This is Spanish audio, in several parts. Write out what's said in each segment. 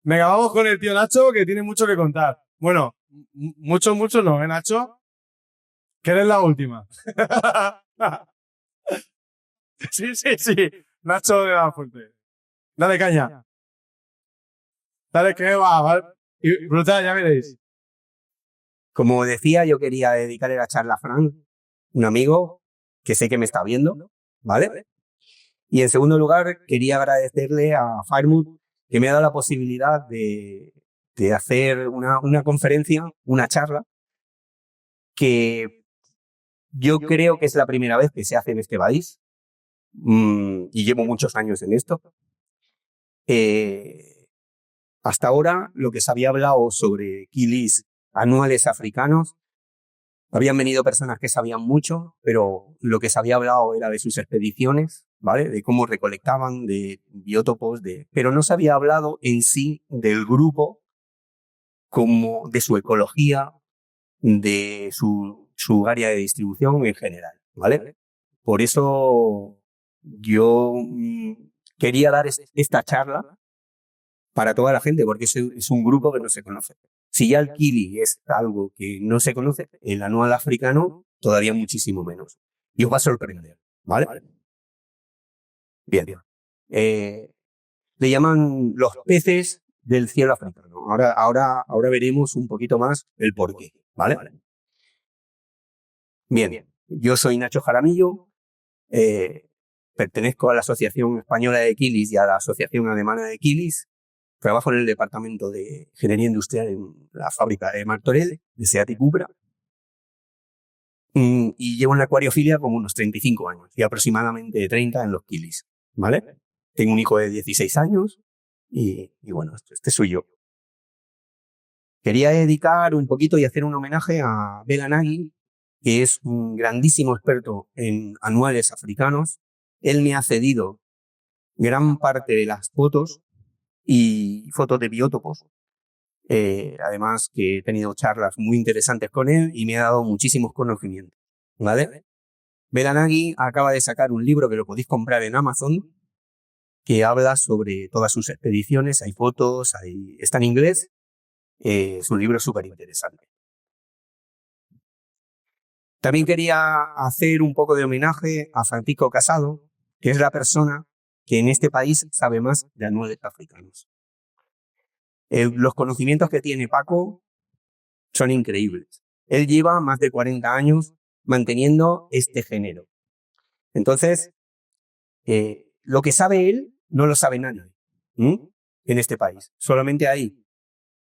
Venga, vamos con el tío Nacho, que tiene mucho que contar. Bueno, mucho no, ¿eh, Nacho? Que eres la última. Sí. Nacho le da fuerte. Dale caña. Dale que va, ¿vale? Brutal, ya veréis. Como decía, yo quería dedicarle la charla a Frank, un amigo que sé que me está viendo, ¿vale? Y en segundo lugar, quería agradecerle a Firemood que me ha dado la posibilidad de hacer una conferencia, una charla, que yo creo que es la primera vez que se hace en este país, y llevo muchos años en esto. Hasta ahora, lo que se había hablado sobre kilis anuales africanos, habían venido personas que sabían mucho, pero lo que se había hablado era de sus expediciones, ¿vale? De cómo recolectaban, de biótopos, pero no se había hablado en sí del grupo, como de su ecología, de su área de distribución en general, ¿vale? Por eso yo quería dar esta charla para toda la gente, porque es un grupo que no se conoce. Si ya el kili es algo que no se conoce, el anual africano todavía muchísimo menos. Y os va a sorprender, ¿vale? Bien. Le llaman los peces del cielo africano. Ahora veremos un poquito más el porqué, ¿vale? Bien, yo soy Nacho Jaramillo, pertenezco a la Asociación Española de Kilis y a la Asociación Alemana de Kilis. Trabajo en el departamento de ingeniería industrial en la fábrica de Martorell, de Seat y Cupra. Y llevo en la acuariofilia como unos 35 años y aproximadamente 30 en los kilis, ¿vale? Tengo un hijo de 16 años y bueno, este soy yo. Quería dedicar un poquito y hacer un homenaje a Bela Nagy, que es un grandísimo experto en anuales africanos. Él me ha cedido gran parte de las fotos y fotos de biótopos. Además que he tenido charlas muy interesantes con él y me ha dado muchísimos conocimientos, ¿vale? Bela Nagy acaba de sacar un libro que lo podéis comprar en Amazon, que habla sobre todas sus expediciones, hay fotos, está en inglés, es un libro súper interesante. También quería hacer un poco de homenaje a Francisco Casado, que es la persona que en este país sabe más de anuales africanos. Los conocimientos que tiene Paco son increíbles. Él lleva más de 40 años manteniendo este género. Entonces, lo que sabe él no lo sabe nadie en este país. Solamente hay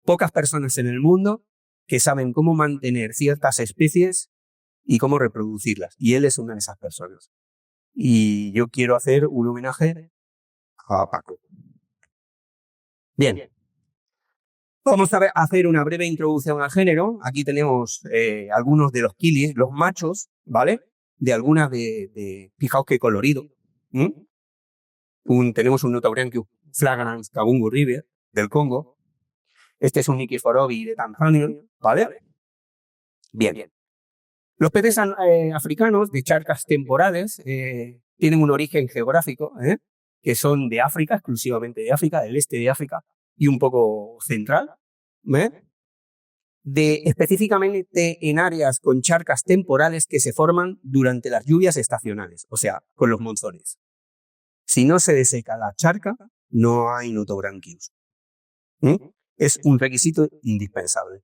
pocas personas en el mundo que saben cómo mantener ciertas especies y cómo reproducirlas. Y él es una de esas personas. Y yo quiero hacer un homenaje a Paco. Bien. Vamos a hacer una breve introducción al género. Aquí tenemos algunos de los kilis, los machos, ¿vale? De algunas fijaos qué colorido. Tenemos un Notaurantius flagrans Kabungu River del Congo. Este es un Nikiforobi de Tanzania, ¿vale? Bien. Los peces africanos de charcas temporales tienen un origen geográfico, que son de África, exclusivamente de África, del este de África y un poco central, específicamente en áreas con charcas temporales que se forman durante las lluvias estacionales, o sea, con los monzones. Si no se deseca la charca, no hay Notobranchius. Es un requisito indispensable.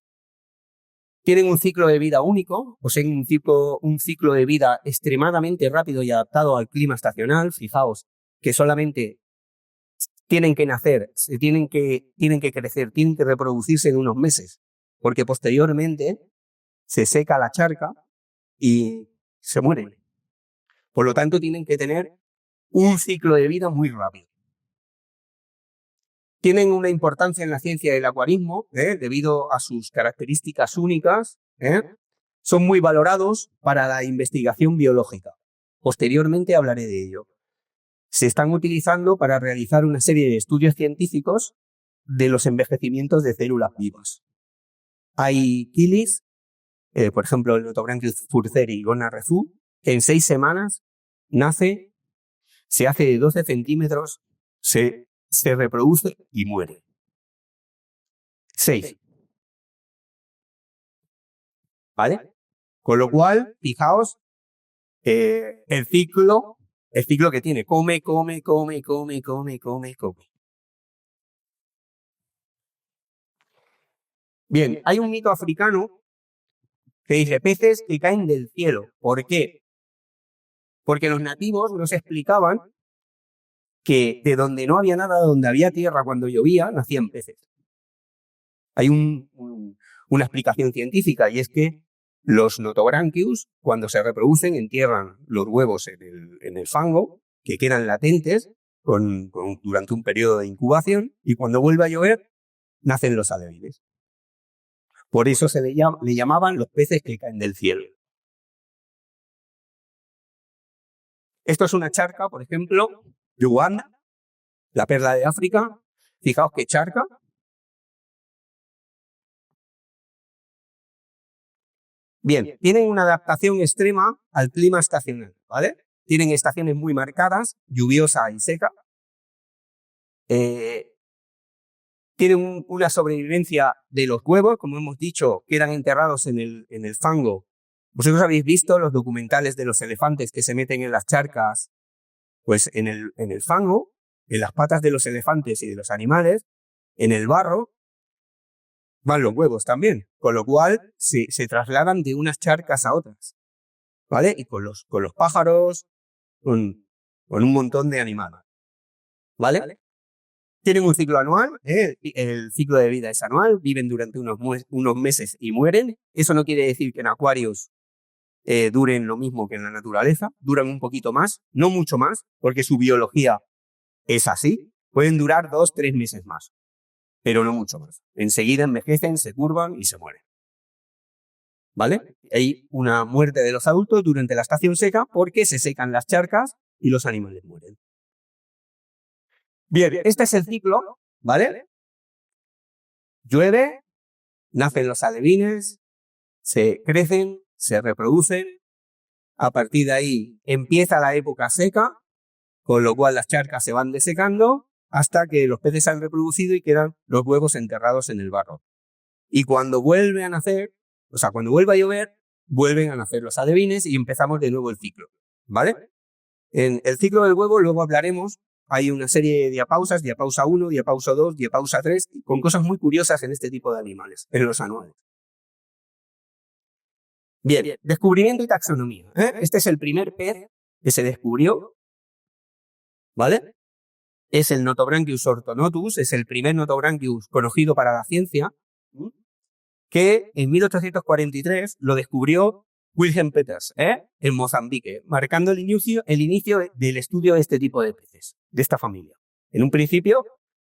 Tienen un ciclo de vida único, o sea, un ciclo de vida extremadamente rápido y adaptado al clima estacional. Fijaos que solamente tienen que nacer, tienen que crecer, tienen que reproducirse en unos meses, porque posteriormente se seca la charca y se mueren. Por lo tanto, tienen que tener un ciclo de vida muy rápido. Tienen una importancia en la ciencia del acuarismo, debido a sus características únicas. Son muy valorados para la investigación biológica. Posteriormente hablaré de ello. Se están utilizando para realizar una serie de estudios científicos de los envejecimientos de células vivas. Hay kilis, por ejemplo, el Notobranchius furceri y Gonna rezu, que en 6 semanas nace, se hace de 12 centímetros, se reproduce y muere. 6. ¿Vale? Con lo cual, fijaos, el ciclo que tiene, come. Bien, hay un mito africano que dice peces que caen del cielo. ¿Por qué? Porque los nativos nos explicaban que de donde no había nada, donde había tierra cuando llovía, nacían peces. Hay una explicación científica y es que los Notobranchius, cuando se reproducen, entierran los huevos en el fango, que quedan latentes durante un periodo de incubación, y cuando vuelve a llover, nacen los alevines. Por eso le llamaban los peces que caen del cielo. Esto es una charca, por ejemplo, de Uganda, la perla de África. Fijaos qué charca. Bien, tienen una adaptación extrema al clima estacional, ¿vale? Tienen estaciones muy marcadas, lluviosa y seca. Tienen una sobrevivencia de los huevos, como hemos dicho, quedan enterrados en el fango. Vosotros habéis visto los documentales de los elefantes que se meten en las charcas, pues en el fango, en las patas de los elefantes y de los animales, en el barro, van los huevos también, con lo cual se trasladan de unas charcas a otras, ¿vale? Y con los pájaros, con un montón de animales, ¿vale? Tienen un ciclo anual, el ciclo de vida es anual, viven durante unos meses y mueren. Eso no quiere decir que en acuarios duren lo mismo que en la naturaleza, duran un poquito más, no mucho más, porque su biología es así, pueden durar 2-3 meses más, pero no mucho más. Enseguida envejecen, se curvan y se mueren. ¿Vale? Hay una muerte de los adultos durante la estación seca porque se secan las charcas y los animales mueren. Bien, este es el ciclo, ¿vale? Llueve, nacen los alevines, se crecen, se reproducen. A partir de ahí empieza la época seca, con lo cual las charcas se van desecando hasta que los peces se han reproducido y quedan los huevos enterrados en el barro. Y cuando vuelve a nacer, o sea, cuando vuelve a llover, vuelven a nacer los alevines y empezamos de nuevo el ciclo, ¿vale? En el ciclo del huevo luego hablaremos. Hay una serie de diapausas, diapausa 1, diapausa 2, diapausa 3, con cosas muy curiosas en este tipo de animales, en los anuales. Bien, descubrimiento y taxonomía. Este es el primer pez que se descubrió, ¿vale? Es el Notobranchius ortonotus, es el primer Notobranchius conocido para la ciencia, que en 1843 lo descubrió Wilhelm Peters, en Mozambique, marcando el inicio del estudio de este tipo de peces, de esta familia. En un principio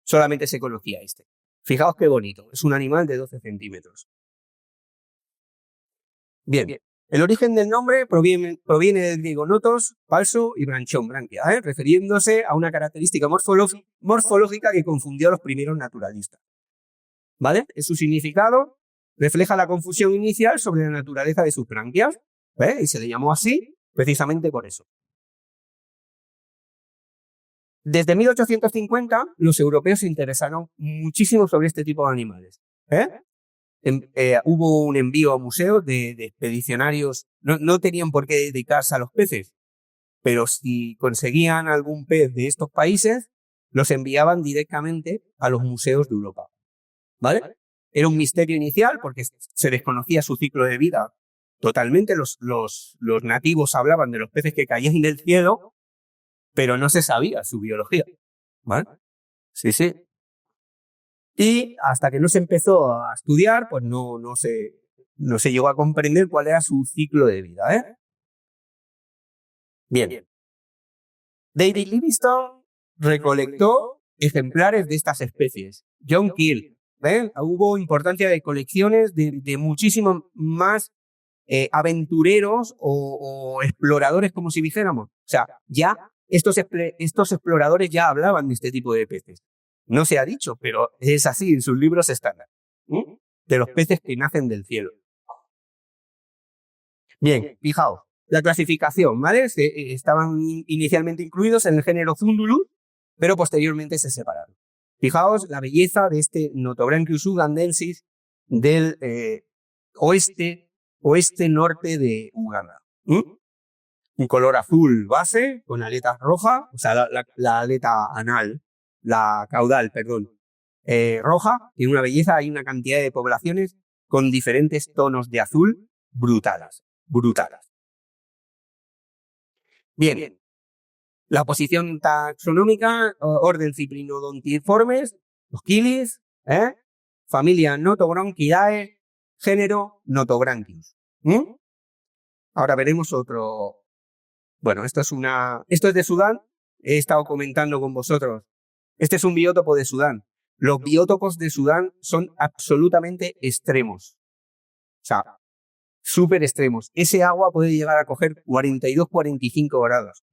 solamente se conocía este. Fijaos qué bonito, es un animal de 12 centímetros. Bien, el origen del nombre proviene del griego notos, falso y branchón, branquia, refiriéndose a una característica morfológica que confundió a los primeros naturalistas. ¿Vale? Su significado refleja la confusión inicial sobre la naturaleza de sus branquias, y se le llamó así precisamente por eso. Desde 1850 los europeos se interesaron muchísimo sobre este tipo de animales. Hubo un envío a museos de expedicionarios, no tenían por qué dedicarse a los peces, pero si conseguían algún pez de estos países, los enviaban directamente a los museos de Europa. ¿Vale? Era un misterio inicial porque se desconocía su ciclo de vida totalmente. Los nativos hablaban de los peces que caían del cielo, pero no se sabía su biología. ¿Vale? Sí. Y hasta que no se empezó a estudiar, pues no se llegó a comprender cuál era su ciclo de vida. Bien. David Livingstone recolectó ejemplares de estas especies. John Keel. Hubo importancia de colecciones de muchísimos más aventureros o exploradores, como si dijéramos. O sea, ya estos exploradores ya hablaban de este tipo de peces. No se ha dicho, pero es así, en sus libros estándar. De los peces que nacen del cielo. Bien, fijaos, la clasificación, ¿vale? Estaban inicialmente incluidos en el género Zundulus, pero posteriormente se separaron. Fijaos la belleza de este Notobranchius ugandensis del oeste-norte de Uganda. Un color azul base con aletas rojas, o sea, la aleta anal, la caudal, perdón, roja, tiene una belleza, hay una cantidad de poblaciones con diferentes tonos de azul brutales. Bien, la posición taxonómica, orden Cyprinodontiformes, los quilis, familia Notobranchidae, género Notobranchius. Ahora veremos otro. Bueno, esto es de Sudán. He estado comentando con vosotros. Este es un biótopo de Sudán. Los biótopos de Sudán son absolutamente extremos. O sea, súper extremos. Ese agua puede llegar a coger 42-45 grados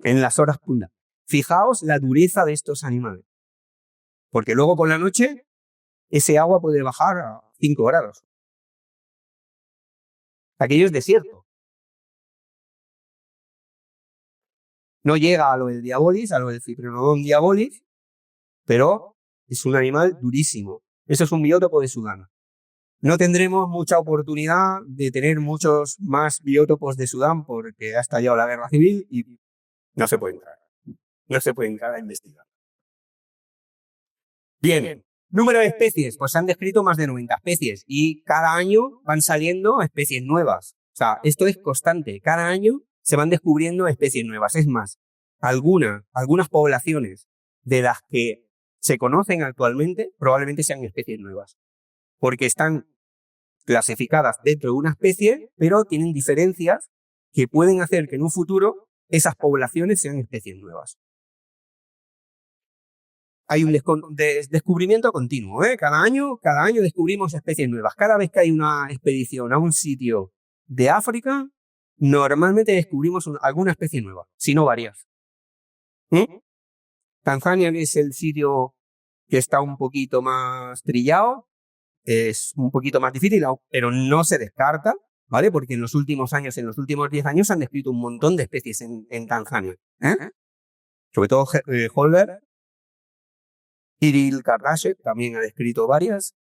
en las horas punta. Fijaos la dureza de estos animales. Porque luego por la noche ese agua puede bajar a 5 grados. Aquello es desierto. No llega a lo del diabolis, a lo del Cyprinodon diabolis, pero es un animal durísimo. Eso es un biótopo de Sudán. No tendremos mucha oportunidad de tener muchos más biótopos de Sudán porque ha estallado la guerra civil y no se puede entrar. No se puede entrar a investigar. Bien, número de especies. Pues se han descrito más de 90 especies y cada año van saliendo especies nuevas. O sea, esto es constante. Cada año se van descubriendo especies nuevas. Es más, algunas poblaciones de las que se conocen actualmente probablemente sean especies nuevas. Porque están clasificadas dentro de una especie, pero tienen diferencias que pueden hacer que en un futuro esas poblaciones sean especies nuevas. Hay un descubrimiento continuo, Cada año descubrimos especies nuevas. Cada vez que hay una expedición a un sitio de África, normalmente descubrimos alguna especie nueva, si no varias. Tanzania es el sitio que está un poquito más trillado, es un poquito más difícil, pero no se descarta, ¿vale? Porque en los últimos años, en los últimos 10 años, se han descrito un montón de especies en Tanzania. Sobre todo Holder. Iril Kardashev también ha descrito varias.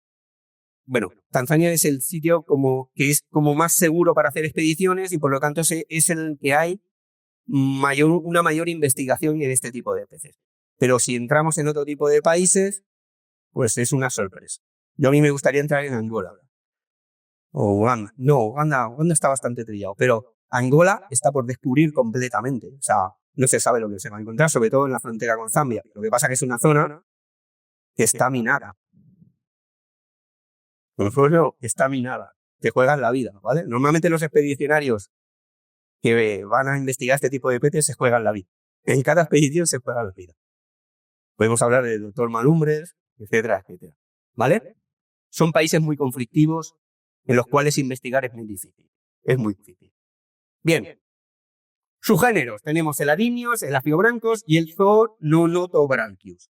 Bueno, Tanzania es el sitio que es como más seguro para hacer expediciones y por lo tanto es el que hay una mayor investigación en este tipo de especies. Pero si entramos en otro tipo de países, pues es una sorpresa. A mí me gustaría entrar en Angola. O Uganda. No, Uganda está bastante trillado, pero Angola está por descubrir completamente. O sea, no se sabe lo que se va a encontrar, sobre todo en la frontera con Zambia. Lo que pasa es que es una zona que está minada. Está minada. Te juegan la vida, ¿vale? Normalmente los expedicionarios que van a investigar este tipo de peces se juegan la vida. En cada expedición se juegan la vida. Podemos hablar del doctor Malumbres, etcétera, etcétera. ¿Vale? Son países muy conflictivos en los cuales investigar es muy difícil. Es muy difícil. Bien. Subgéneros. Tenemos el Arinios, el Afiobrancos y el Zoonotobranchius.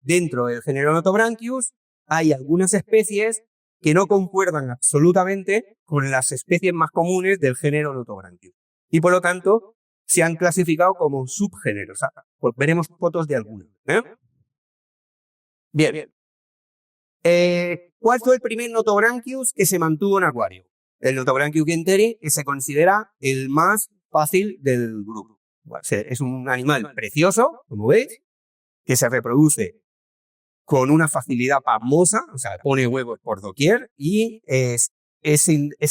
Dentro del género Notobranchius hay algunas especies que no concuerdan absolutamente con las especies más comunes del género Notobranchius. Y por lo tanto, se han clasificado como subgéneros. Pues veremos fotos de algunos. Bien. ¿Cuál fue el primer Notobranchius que se mantuvo en acuario? El Notobranchius guenteri, que se considera el más fácil del grupo. Es un animal precioso, como veis, que se reproduce con una facilidad pasmosa, o sea, pone huevos por doquier y es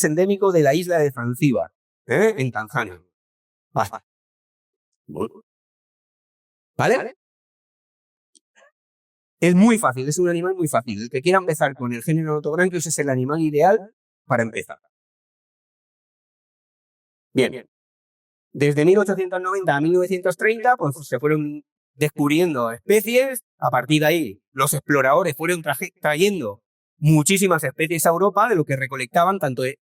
endémico de la isla de Zanzíbar, en Tanzania. ¿Vale? Es muy fácil, es un animal muy fácil. El que quiera empezar con el género Notobranchius es el animal ideal para empezar. Bien. Desde 1890 a 1930, pues se fueron descubriendo especies. A partir de ahí, los exploradores fueron trayendo muchísimas especies a Europa de lo que recolectaban.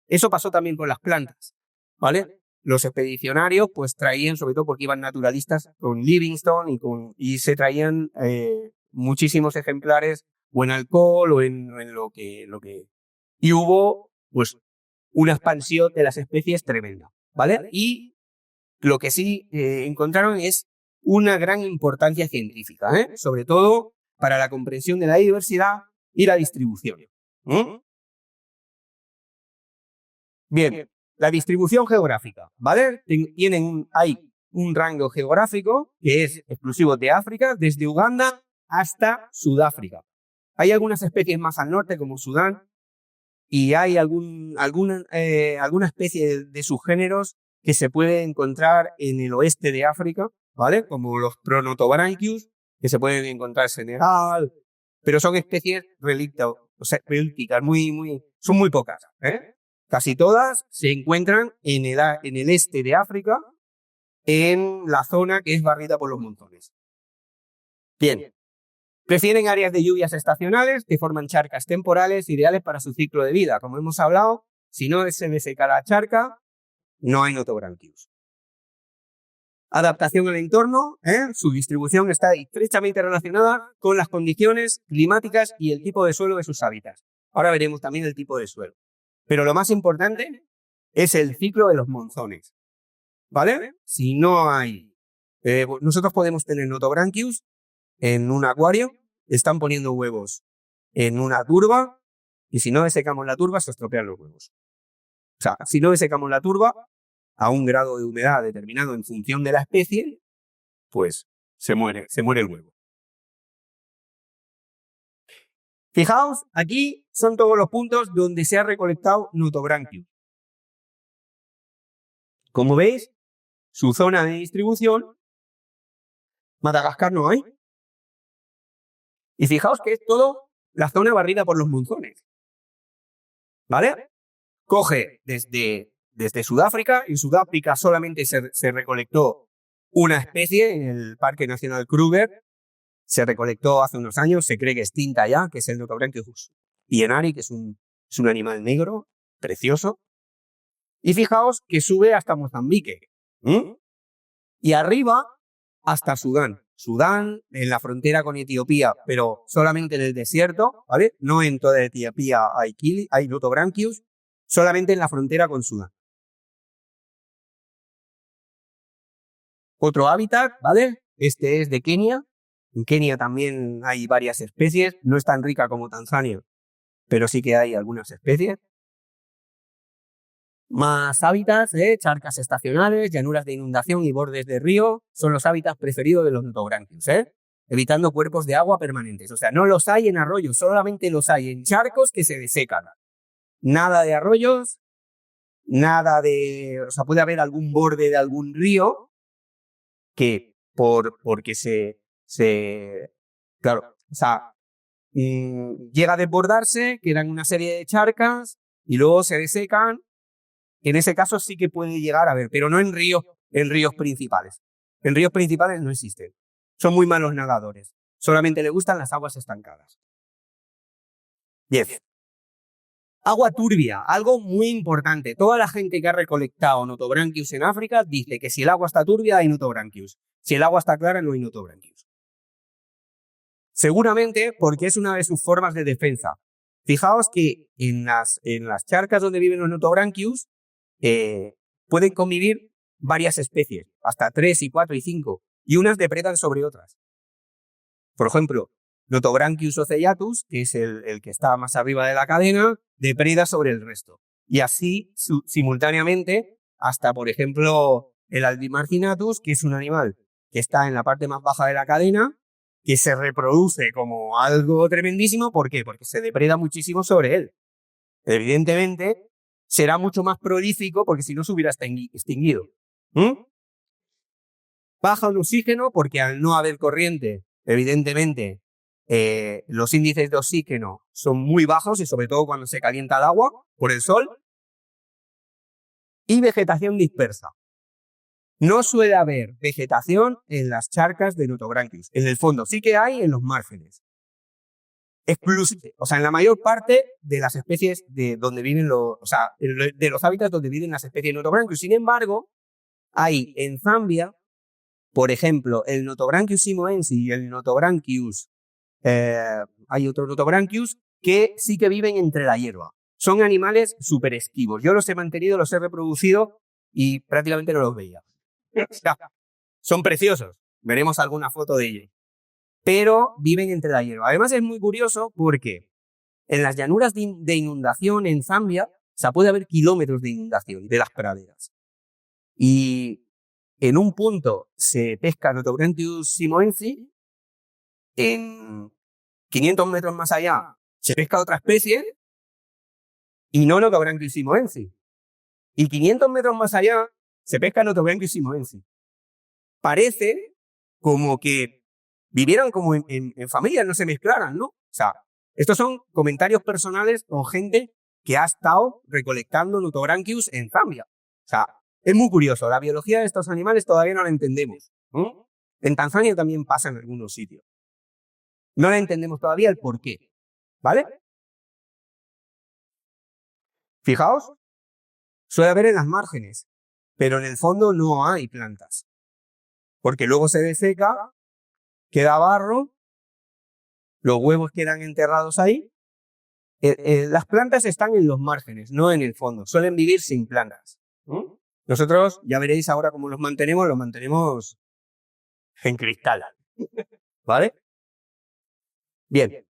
Eso pasó también con las plantas, ¿vale? Los expedicionarios pues traían, sobre todo porque iban naturalistas con Livingstone y se traían muchísimos ejemplares o en alcohol o en lo que. Y hubo pues una expansión de las especies tremenda, ¿vale? Y lo que sí encontraron es una gran importancia científica, sobre todo para la comprensión de la diversidad y la distribución. Bien, la distribución geográfica, ¿vale? Hay un rango geográfico que es exclusivo de África, desde Uganda hasta Sudáfrica. Hay algunas especies más al norte, como Sudán, y hay alguna especie de subgéneros que se puede encontrar en el oeste de África, ¿vale? Como los Pronotobranchius, que se pueden encontrar en Senegal, pero son especies relictas, son muy pocas, Casi todas se encuentran en el este de África, en la zona que es barrida por los monzones. Bien. Prefieren áreas de lluvias estacionales que forman charcas temporales ideales para su ciclo de vida. Como hemos hablado, si no se deseca la charca, no hay Notobranchius. Adaptación al entorno, su distribución está estrechamente relacionada con las condiciones climáticas y el tipo de suelo de sus hábitats. Ahora veremos también el tipo de suelo. Pero lo más importante es el ciclo de los monzones, ¿vale? Si no hay... nosotros podemos tener Notobranchius en un acuario, están poniendo huevos en una turba, y si no desecamos la turba, se estropean los huevos. O sea, si no desecamos la turba a un grado de humedad determinado en función de la especie, pues se muere el huevo. Fijaos, aquí son todos los puntos donde se ha recolectado Notobranchius. Como veis, su zona de distribución, Madagascar no hay. Y fijaos que es todo la zona barrida por los monzones. ¿Vale? Coge desde Sudáfrica. En Sudáfrica solamente se recolectó una especie en el Parque Nacional Kruger. Se recolectó hace unos años, se cree que extinta ya, que es el Notobranchius pienari, que es un animal negro, precioso. Y fijaos que sube hasta Mozambique. Y arriba hasta Sudán. Sudán, en la frontera con Etiopía, pero solamente en el desierto, ¿vale? No en toda Etiopía hay Notobranchius, solamente en la frontera con Sudán. Otro hábitat, ¿vale? Este es de Kenia. En Kenia también hay varias especies, no es tan rica como Tanzania, pero sí que hay algunas especies. Más hábitats, charcas estacionales, llanuras de inundación y bordes de río son los hábitats preferidos de los Notobranchius, evitando cuerpos de agua permanentes. O sea, no los hay en arroyos, solamente los hay en charcos que se desecan. Nada de arroyos, nada de... O sea, puede haber algún borde de algún río que porque claro, o sea, llega a desbordarse, quedan una serie de charcas y luego se desecan. En ese caso sí que puede llegar a haber, pero no en ríos principales. En ríos principales no existen. Son muy malos nadadores. Solamente le gustan las aguas estancadas. 10. Agua turbia, algo muy importante. Toda la gente que ha recolectado Notobranchius en África dice que si el agua está turbia hay Notobranchius. Si el agua está clara no hay Notobranchius. Seguramente porque es una de sus formas de defensa. Fijaos que en las charcas donde viven los Notobranchius pueden convivir varias especies, hasta 3 y 4 y 5, y unas depredan sobre otras. Por ejemplo, Notobranchius ocellatus, que es el que está más arriba de la cadena, depreda sobre el resto. Y así, simultáneamente, hasta, por ejemplo, el Albimarginatus, que es un animal que está en la parte más baja de la cadena, que se reproduce como algo tremendísimo. ¿Por qué? Porque se depreda muchísimo sobre él. Evidentemente, será mucho más prolífico porque si no se hubiera extinguido. Baja en oxígeno porque al no haber corriente, evidentemente, los índices de oxígeno son muy bajos y sobre todo cuando se calienta el agua por el sol. Y vegetación dispersa. No suele haber vegetación en las charcas de Notobranchius. En el fondo sí que hay en los márgenes. O sea, en la mayor parte de las especies de donde viven de los hábitats donde viven las especies de Notobranchius. Sin embargo, hay en Zambia, por ejemplo, el Notobranchius simoensis y el Notobranchius, hay otros Notobranchius que sí que viven entre la hierba. Son animales súper esquivos. Yo los he mantenido, los he reproducido y prácticamente no los veía. Son preciosos. Veremos alguna foto de ellos. Pero viven entre la hierba. Además es muy curioso porque en las llanuras de inundación en Zambia, o sea, puede haber kilómetros de inundación de las praderas. Y en un punto se pesca Notobranchius simoensis, en 500 metros más allá se pesca otra especie y no Notobranchius simoensis. Y 500 metros más allá se pesca Notobranchius simoensis. Parece como que vivieran como en familias, no se mezclaran, ¿no? O sea, estos son comentarios personales con gente que ha estado recolectando Notobranchius en Zambia. O sea, es muy curioso. La biología de estos animales todavía no la entendemos. En Tanzania también pasa en algunos sitios. No la entendemos todavía el por qué. ¿Vale? Fijaos, suele haber en las márgenes, pero en el fondo no hay plantas. Porque luego se deseca, queda barro, los huevos quedan enterrados ahí. Las plantas están en los márgenes, no en el fondo. Suelen vivir sin plantas. Nosotros, ya veréis ahora cómo los mantenemos en cristal. ¿Vale? Bien.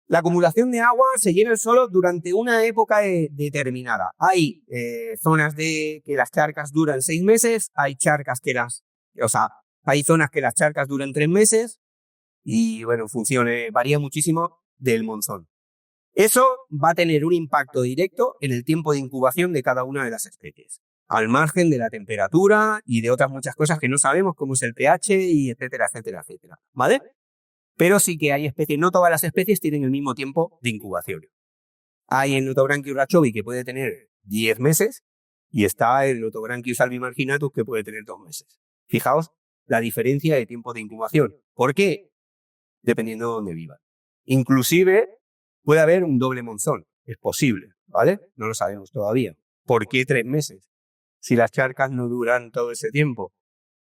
La acumulación de agua se llena solo durante una época determinada. Hay zonas que las charcas duran 6 meses, hay charcas hay zonas que las charcas duran 3 meses y, bueno, varía muchísimo del monzón. Eso va a tener un impacto directo en el tiempo de incubación de cada una de las especies, al margen de la temperatura y de otras muchas cosas que no sabemos, como es el pH y etcétera, etcétera, etcétera. ¿Vale? Pero sí que hay especies, no todas las especies tienen el mismo tiempo de incubación. Hay el Notobranchius rachovi que puede tener 10 meses y está el Notobranchius albimarginatus que puede tener 2 meses. Fijaos la diferencia de tiempo de incubación. ¿Por qué? Dependiendo de dónde vivan. Inclusive puede haber un doble monzón. Es posible, ¿vale? No lo sabemos todavía. ¿Por qué 3 meses? Si las charcas no duran todo ese tiempo,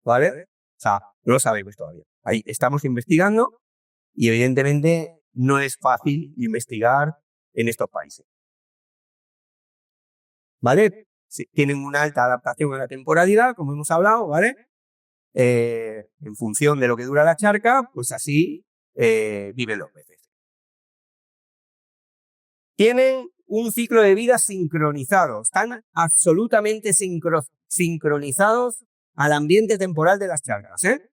¿vale? O sea, no lo sabemos todavía. Ahí estamos investigando. Y evidentemente no es fácil investigar en estos países. ¿Vale? Tienen una alta adaptación a la temporalidad, como hemos hablado, ¿vale? En función de lo que dura la charca, pues así viven los peces. Tienen un ciclo de vida sincronizado, están absolutamente sincronizados al ambiente temporal de las charcas, ¿eh?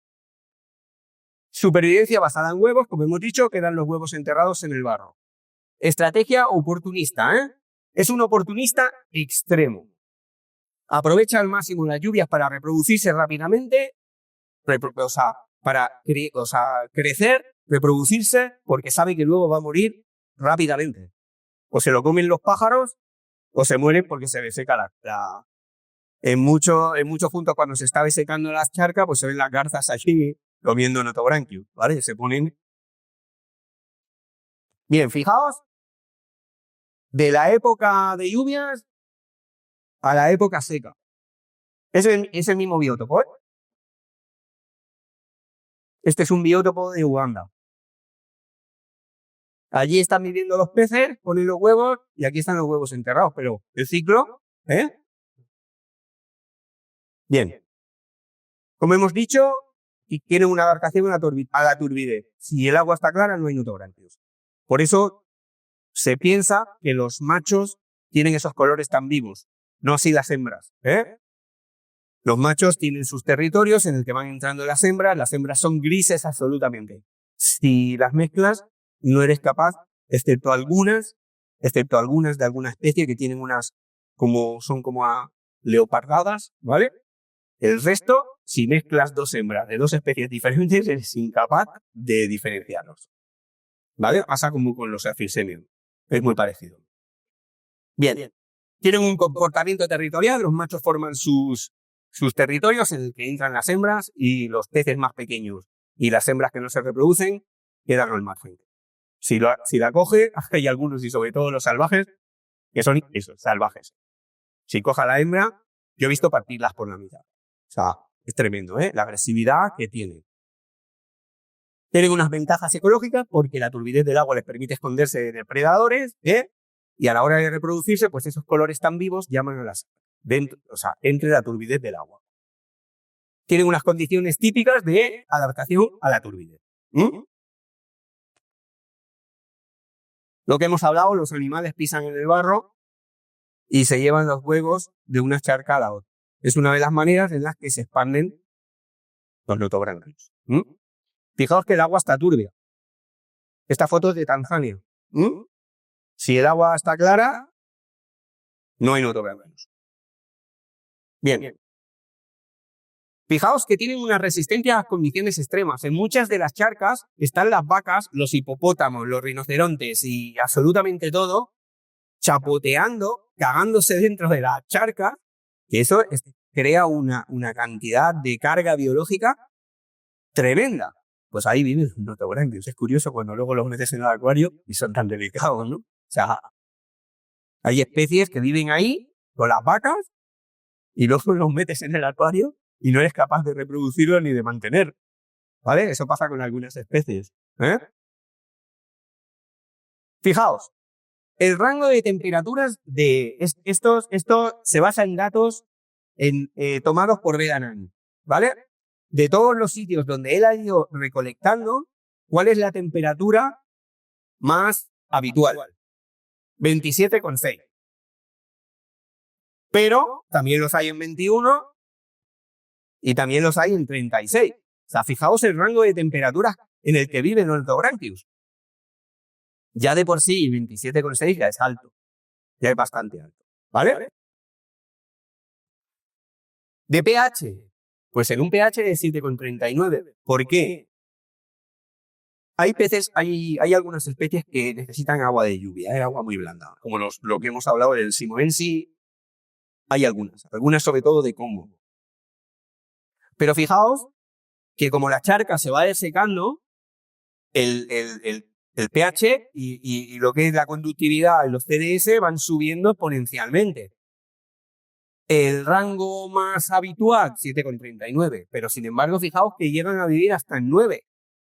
Supervivencia basada en huevos, como hemos dicho, quedan los huevos enterrados en el barro. Estrategia oportunista, ¿eh? Es un oportunista extremo. Aprovecha al máximo las lluvias para reproducirse rápidamente, para crecer, reproducirse, porque sabe que luego va a morir rápidamente. O se lo comen los pájaros, o se mueren porque se deseca En muchos puntos, cuando se está desecando las charcas, pues se ven las garzas allí comiendo Notobranchius, ¿vale? Se ponen... Bien, fijaos, de la época de lluvias a la época seca. Es el mismo biótopo, ¿eh? Este es un biótopo de Uganda. Allí están viviendo los peces, ponen los huevos y aquí están los huevos enterrados, pero el ciclo, ¿eh? Bien. Como hemos dicho, tiene una adaptación a la turbidez. Si el agua está clara, no hay Notobranchius. Por eso se piensa que los machos tienen esos colores tan vivos, no así las hembras, ¿eh? Los machos tienen sus territorios en el que van entrando las hembras son grises absolutamente. Si las mezclas, no eres capaz, excepto algunas de alguna especie que tienen son como leopardadas, ¿vale? El resto, si mezclas 2 hembras de 2 especies diferentes, eres incapaz de diferenciarlos. ¿Vale? Pasa como con los Aphysemia. Es muy parecido. Bien. Tienen un comportamiento territorial, los machos forman sus territorios en el que entran las hembras y los peces más pequeños y las hembras que no se reproducen quedan al margen. Si la coge, hay algunos y sobre todo los salvajes, que son esos, salvajes. Si coja la hembra, yo he visto partirlas por la mitad. O sea, es tremendo, ¿eh? La agresividad que tienen. Tienen unas ventajas ecológicas porque la turbidez del agua les permite esconderse de depredadores, ¿eh? Y a la hora de reproducirse, pues esos colores tan vivos llaman a entre la turbidez del agua. tienen unas condiciones típicas de adaptación a la turbidez. Lo que hemos hablado, los animales pisan en el barro y se llevan los huevos de una charca a la otra. Es una de las maneras en las que se expanden los notobranquios. Fijaos que el agua está turbia. Esta foto es de Tanzania. Si el agua está clara, no hay notobranquios. Bien. Fijaos que tienen una resistencia a las condiciones extremas. En muchas de las charcas están las vacas, los hipopótamos, los rinocerontes y absolutamente todo chapoteando, cagándose dentro de la charca, que eso crea una cantidad de carga biológica tremenda. Pues ahí viven los notobranquios. Es curioso cuando luego los metes en el acuario y son tan delicados, ¿no? O sea, hay especies que viven ahí con las vacas y luego los metes en el acuario y no eres capaz de reproducirlo ni de mantener. ¿Vale? Eso pasa con algunas especies. Fijaos, el rango de temperaturas de esto se basa en datos tomados por Bedanani, ¿vale? De todos los sitios donde él ha ido recolectando, ¿cuál es la temperatura más habitual? 27,6. Pero también los hay en 21 y también los hay en 36. O sea, fijaos el rango de temperaturas en el que viven los notobranquios. Ya de por sí 27,6 ya es alto. Ya es bastante alto. ¿Vale? De pH. Pues en un pH de 7,39. ¿Por qué? Hay peces, hay algunas especies que necesitan agua de lluvia, agua muy blanda. Como lo que hemos hablado del simoensi. Hay algunas sobre todo de Congo. Pero fijaos que como la charca se va desecando, el pH y lo que es la conductividad en los CDS van subiendo exponencialmente. El rango más habitual, 7,39, pero sin embargo, fijaos que llegan a vivir hasta en 9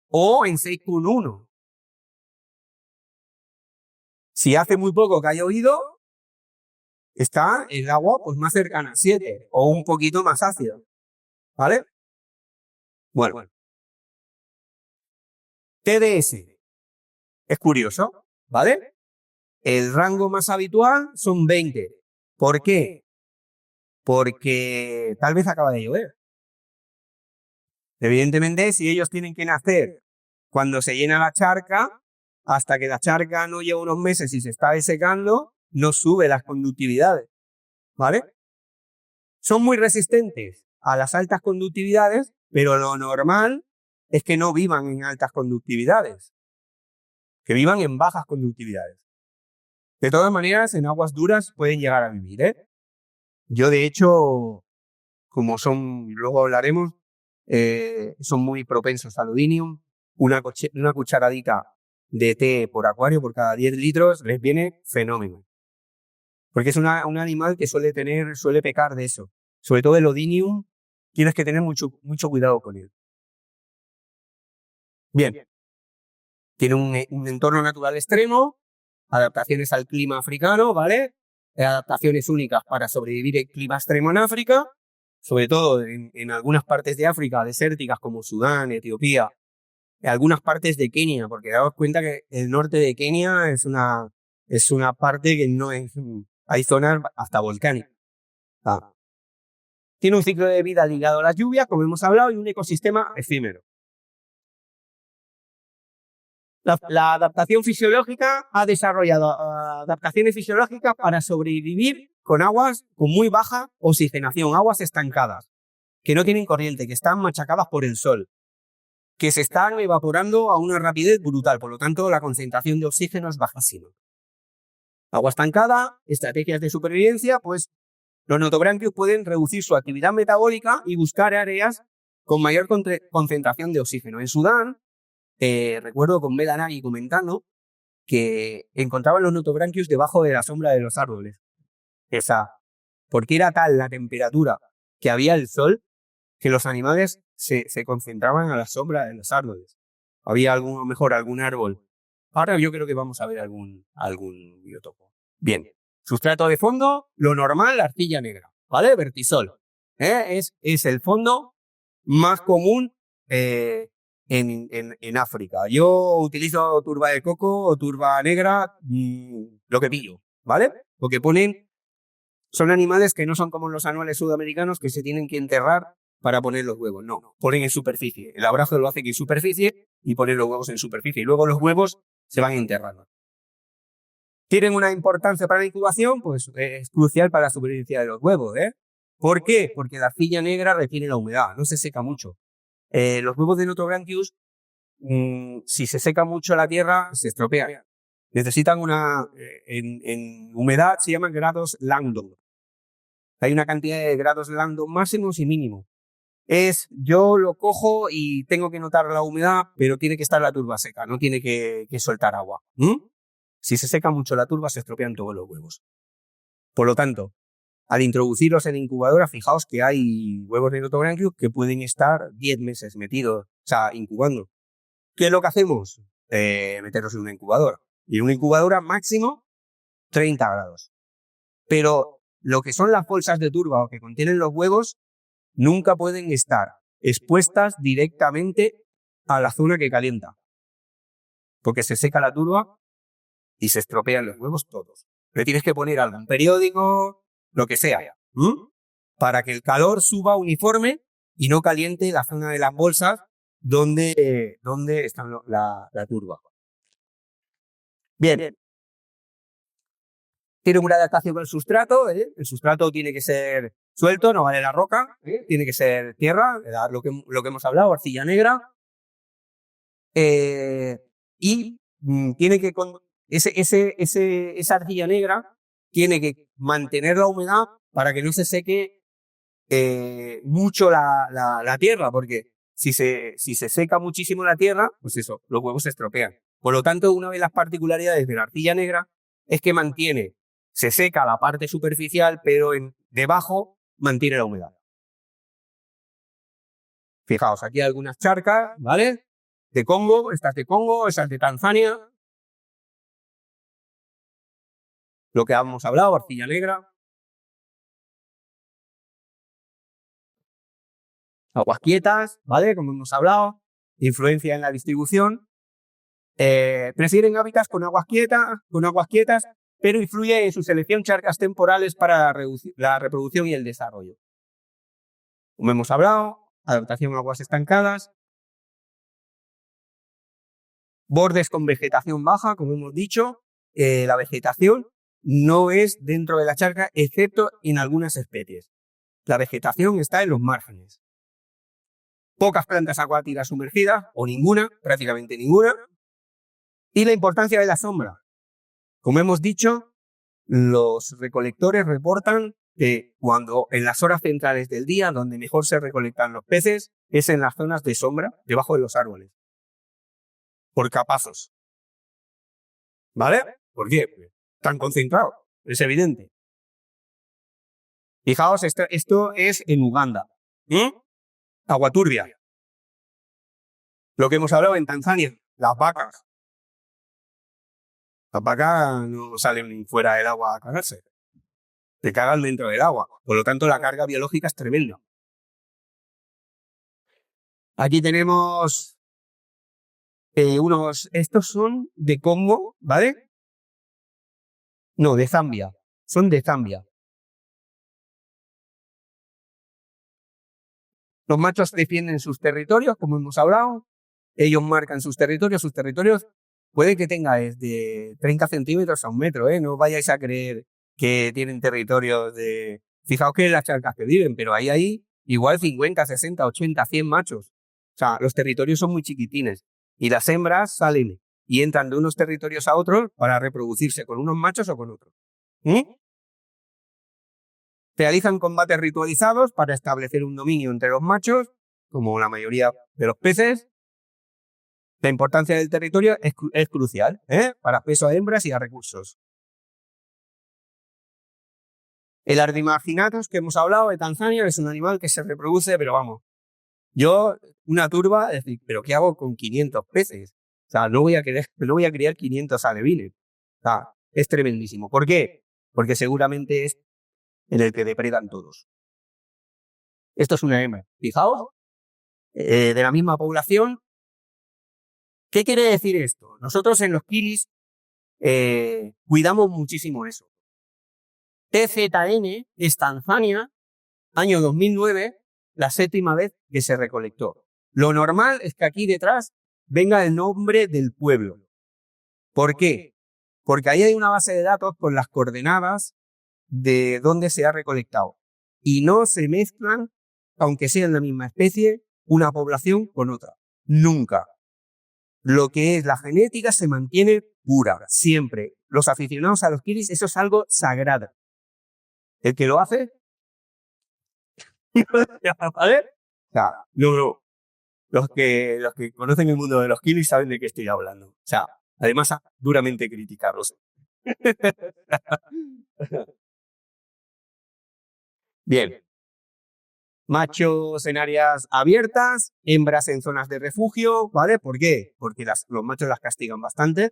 o en 6,1. Si hace muy poco que ha llovido, está el agua pues más cercana a 7 o un poquito más ácido. ¿Vale? Bueno. TDS. Es curioso, ¿vale? El rango más habitual son 20. ¿Por qué? Porque tal vez acaba de llover. Evidentemente, si ellos tienen que nacer cuando se llena la charca, hasta que la charca no lleva unos meses y se está desecando, no sube las conductividades. ¿Vale? Son muy resistentes a las altas conductividades, pero lo normal es que no vivan en altas conductividades, que vivan en bajas conductividades. De todas maneras, en aguas duras pueden llegar a vivir, Yo, de hecho, como luego hablaremos, son muy propensos al Odynium. Una cucharadita de té por acuario por cada 10 litros les viene fenómeno. Porque es un animal que suele pecar de eso. Sobre todo el Odynium, tienes que tener mucho cuidado con él. Bien. Tiene un entorno natural extremo, adaptaciones al clima africano, ¿vale? Adaptaciones únicas para sobrevivir en clima extremo en África, sobre todo en algunas partes de África desérticas como Sudán, Etiopía, en algunas partes de Kenia, porque daos cuenta que el norte de Kenia es una parte que no es... Hay zonas hasta volcánicas. Tiene un ciclo de vida ligado a las lluvias, como hemos hablado, y un ecosistema efímero. La adaptación fisiológica ha desarrollado adaptaciones fisiológicas para sobrevivir con aguas con muy baja oxigenación, aguas estancadas, que no tienen corriente, que están machacadas por el sol, que se están evaporando a una rapidez brutal, por lo tanto la concentración de oxígeno es bajísima. Agua estancada, estrategias de supervivencia, pues los notobranquios pueden reducir su actividad metabólica y buscar áreas con mayor concentración de oxígeno. En Sudán, recuerdo con Bedanani comentando que encontraban los notobranquios debajo de la sombra de los árboles. Porque era tal la temperatura que había el sol que los animales se concentraban a la sombra de los árboles. Había algún árbol. Ahora yo creo que vamos a ver algún biotopo. Bien. Sustrato de fondo, lo normal, la arcilla negra. ¿Vale? Vertisol. Es el fondo más común en África. Yo utilizo turba de coco o turba negra, lo que pillo, ¿vale? Porque son animales que no son como los anuales sudamericanos que se tienen que enterrar para poner los huevos. No, ponen en superficie. El abrazo lo hacen en superficie y ponen los huevos en superficie. Y luego los huevos se van enterrando. ¿Tienen una importancia para la incubación? Pues es crucial para la supervivencia de los huevos, ¿eh? ¿Por qué? Porque la arcilla negra retiene la humedad, no se seca mucho. Los huevos de Notobranchius, si se seca mucho la tierra, se estropean. Necesitan en humedad se llaman grados Langdon. Hay una cantidad de grados Langdon máximos y mínimos. Yo lo cojo y tengo que notar la humedad, pero tiene que estar la turba seca, no tiene que soltar agua. Si se seca mucho la turba, se estropean todos los huevos. Por lo tanto, al introducirlos en incubadora, fijaos que hay huevos de Notobranchius que pueden estar 10 meses metidos, o sea, incubando. ¿Qué es lo que hacemos? Meterlos en una incubadora. Y en una incubadora máximo 30 grados. Pero lo que son las bolsas de turba o que contienen los huevos nunca pueden estar expuestas directamente a la zona que calienta. Porque se seca la turba y se estropean los huevos todos. Le tienes que poner algo, un periódico, lo que sea, para que el calor suba uniforme y no caliente la zona de las bolsas donde está la turba. Bien. Tiene una adaptación con el sustrato. El sustrato tiene que ser suelto, no vale la roca. Tiene que ser tierra, lo que hemos hablado, arcilla negra. Y tiene que esa arcilla negra tiene que mantener la humedad para que no se seque mucho la tierra, porque si se seca muchísimo la tierra, pues eso, los huevos se estropean. Por lo tanto, una de las particularidades de la arcilla negra es que se seca la parte superficial, pero debajo mantiene la humedad. Fijaos, aquí hay algunas charcas, ¿vale? De Congo, estas de Congo, esas de Tanzania. Lo que hemos hablado, arcilla negra. Aguas quietas, ¿vale? Como hemos hablado, influencia en la distribución. Prefieren hábitats con aguas quietas, pero influye en su selección charcas temporales para la reproducción y el desarrollo. Como hemos hablado, adaptación a aguas estancadas. Bordes con vegetación baja, como hemos dicho. La vegetación no es dentro de la charca, excepto en algunas especies. La vegetación está en los márgenes. Pocas plantas acuáticas sumergidas, o ninguna, prácticamente ninguna. Y la importancia de la sombra. Como hemos dicho, los recolectores reportan que cuando en las horas centrales del día, donde mejor se recolectan los peces, es en las zonas de sombra, debajo de los árboles. Por capazos. ¿Vale? ¿Por qué? Están concentrados, es evidente. Fijaos, esto es en Uganda. Agua turbia. Lo que hemos hablado en Tanzania, las vacas. Las vacas no salen fuera del agua a cagarse. Se cagan dentro del agua. Por lo tanto, la carga biológica es tremenda. Aquí tenemos estos son de Congo, ¿vale? No, de Zambia. Son de Zambia. Los machos defienden sus territorios, como hemos hablado. Ellos marcan sus territorios. Sus territorios puede que tenga desde 30 centímetros a 1 metro, ¿eh? No vayáis a creer que tienen territorios de... Fijaos que en las charcas que viven, pero hay igual 50, 60, 80, 100 machos. O sea, los territorios son muy chiquitines. Y las hembras salen y entran de unos territorios a otros para reproducirse con unos machos o con otros. Realizan combates ritualizados para establecer un dominio entre los machos, como la mayoría de los peces. La importancia del territorio es crucial, para acceso a hembras y a recursos. El Ardimarginatus que hemos hablado de Tanzania es un animal que se reproduce, pero vamos, una turba, es decir, ¿pero qué hago con 500 peces? O sea, no voy a criar 500 alevines. O sea, es tremendísimo. ¿Por qué? Porque seguramente es en el que depredan todos. Esto es una hembra. Fijaos, de la misma población. ¿Qué quiere decir esto? Nosotros en los kilis cuidamos muchísimo eso. TZN es Tanzania, año 2009, la 7ª vez que se recolectó. Lo normal es que aquí detrás venga el nombre del pueblo. ¿Por qué? Porque ahí hay una base de datos con las coordenadas de dónde se ha recolectado. Y no se mezclan, aunque sean la misma especie, una población con otra. Nunca. Lo que es la genética se mantiene pura, siempre. Los aficionados a los kilis, eso es algo sagrado. El que lo hace, ¿vale? O sea, no. Los que conocen el mundo de los kilis saben de qué estoy hablando. O sea, además, duramente criticarlos. Bien. Machos en áreas abiertas, hembras en zonas de refugio, ¿vale? ¿Por qué? Porque los machos las castigan bastante.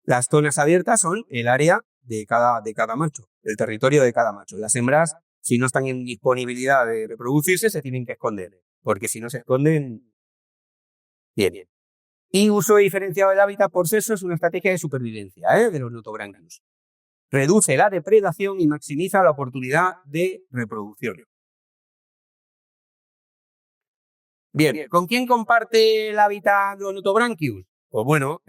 Las zonas abiertas son el área de cada macho, el territorio de cada macho. Las hembras, si no están en disponibilidad de reproducirse, se tienen que esconder, porque si no se esconden, bien. Y uso diferenciado del hábitat por sexo es una estrategia de supervivencia, de los notobranchius. Reduce la depredación y maximiza la oportunidad de reproducción. Bien, ¿con quién comparte el hábitat los notobranchius? Pues bueno,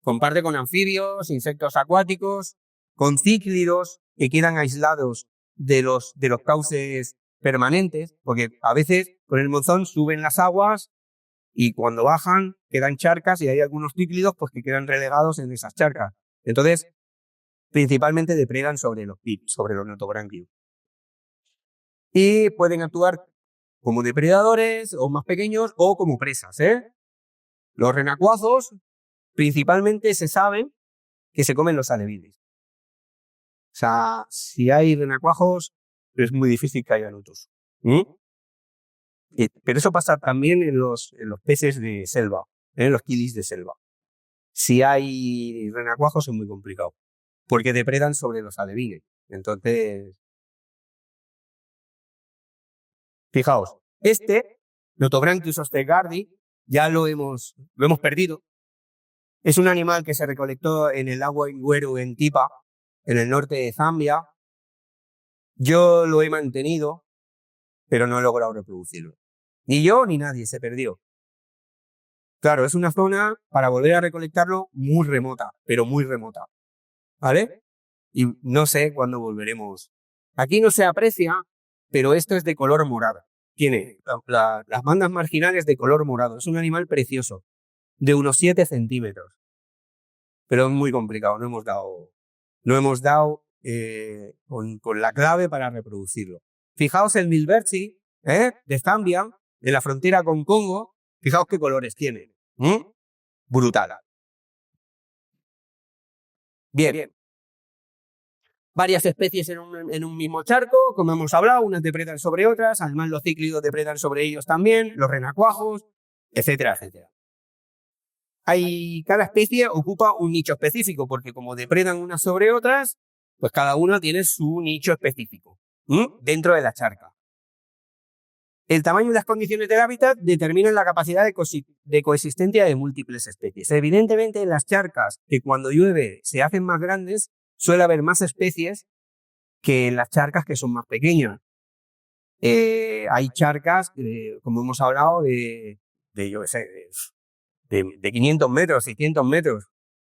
comparte con anfibios, insectos acuáticos, con cíclidos que quedan aislados de los cauces permanentes, porque a veces con el monzón suben las aguas y cuando bajan quedan charcas y hay algunos cíclidos pues, que quedan relegados en esas charcas. Entonces, principalmente depredan sobre los notobranchius. Y pueden actuar como depredadores o más pequeños o como presas. Los renacuazos principalmente se sabe que se comen los alevines. O sea, si hay renacuajos es muy difícil que haya otros. Pero eso pasa también en los peces de selva, en los kilis de selva. Si hay renacuajos es muy complicado, porque depredan sobre los alevines. Entonces, fijaos, Notobranchius ostergardi, ya lo hemos perdido. Es un animal que se recolectó en el lago Ingweru en Tipa, en el norte de Zambia. Yo lo he mantenido, pero no he logrado reproducirlo. Ni yo ni nadie, se perdió. Claro, es una zona para volver a recolectarlo muy remota, pero muy remota. ¿Vale? Y no sé cuándo volveremos. Aquí no se aprecia, pero esto es de color morado. Tiene las bandas marginales de color morado. Es un animal precioso, de unos 7 centímetros. Pero es muy complicado, no hemos dado con la clave para reproducirlo. Fijaos el Milbertsi, de Zambia, en la frontera con Congo. Fijaos qué colores tiene. Brutal. Bien. Varias especies en un mismo charco, como hemos hablado, unas depredan sobre otras, además los cíclidos depredan sobre ellos también, los renacuajos, etcétera, etcétera. Cada especie ocupa un nicho específico, porque como depredan unas sobre otras, pues cada una tiene su nicho específico dentro de la charca. El tamaño y las condiciones del hábitat determinan la capacidad de coexistencia de múltiples especies. Evidentemente, en las charcas que cuando llueve se hacen más grandes, suele haber más especies que en las charcas que son más pequeñas. Hay charcas, como hemos hablado, de 500 metros, 600 metros.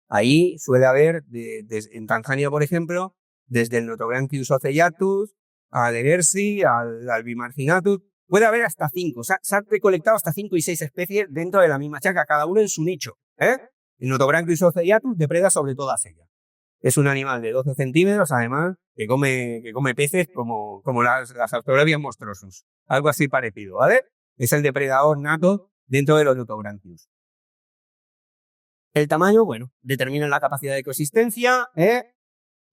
Ahí suele haber, en Tanzania, por ejemplo, desde el Notobranchius ocellatus al Eversi, al Albimarginatus, puede haber hasta 5. Se han recolectado hasta 5 y 6 especies dentro de la misma charca, cada uno en su nicho. El Notobranchius ocellatus depreda sobre todas ellas. Es un animal de 12 centímetros, además, que come peces como las Austrorhebia monstrosus. Algo así parecido, ¿vale? Es el depredador nato dentro de los Notobranchius. El tamaño, determina la capacidad de coexistencia,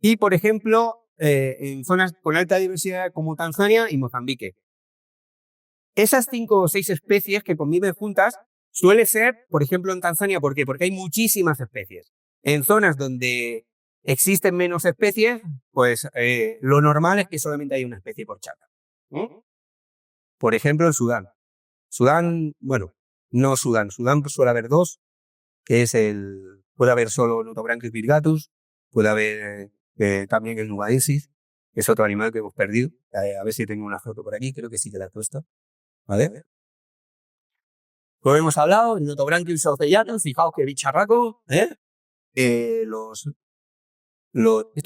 y, por ejemplo, en zonas con alta diversidad como Tanzania y Mozambique. Esas 5 o 6 especies que conviven juntas suele ser, por ejemplo, en Tanzania, ¿por qué? Porque hay muchísimas especies. En zonas donde existen menos especies, pues lo normal es que solamente hay una especie por charca. Por ejemplo, en Sudán. Sudán, bueno, no Sudán. Sudán suele haber dos, que es puede haber solo Notobranchus virgatus, puede haber también el nubaensis, que es otro animal que hemos perdido. A ver si tengo una foto por aquí, creo que sí que la he puesto. ¿Vale? Como hemos hablado, el Notobranchus ocellatus, fijaos que bicharraco, estos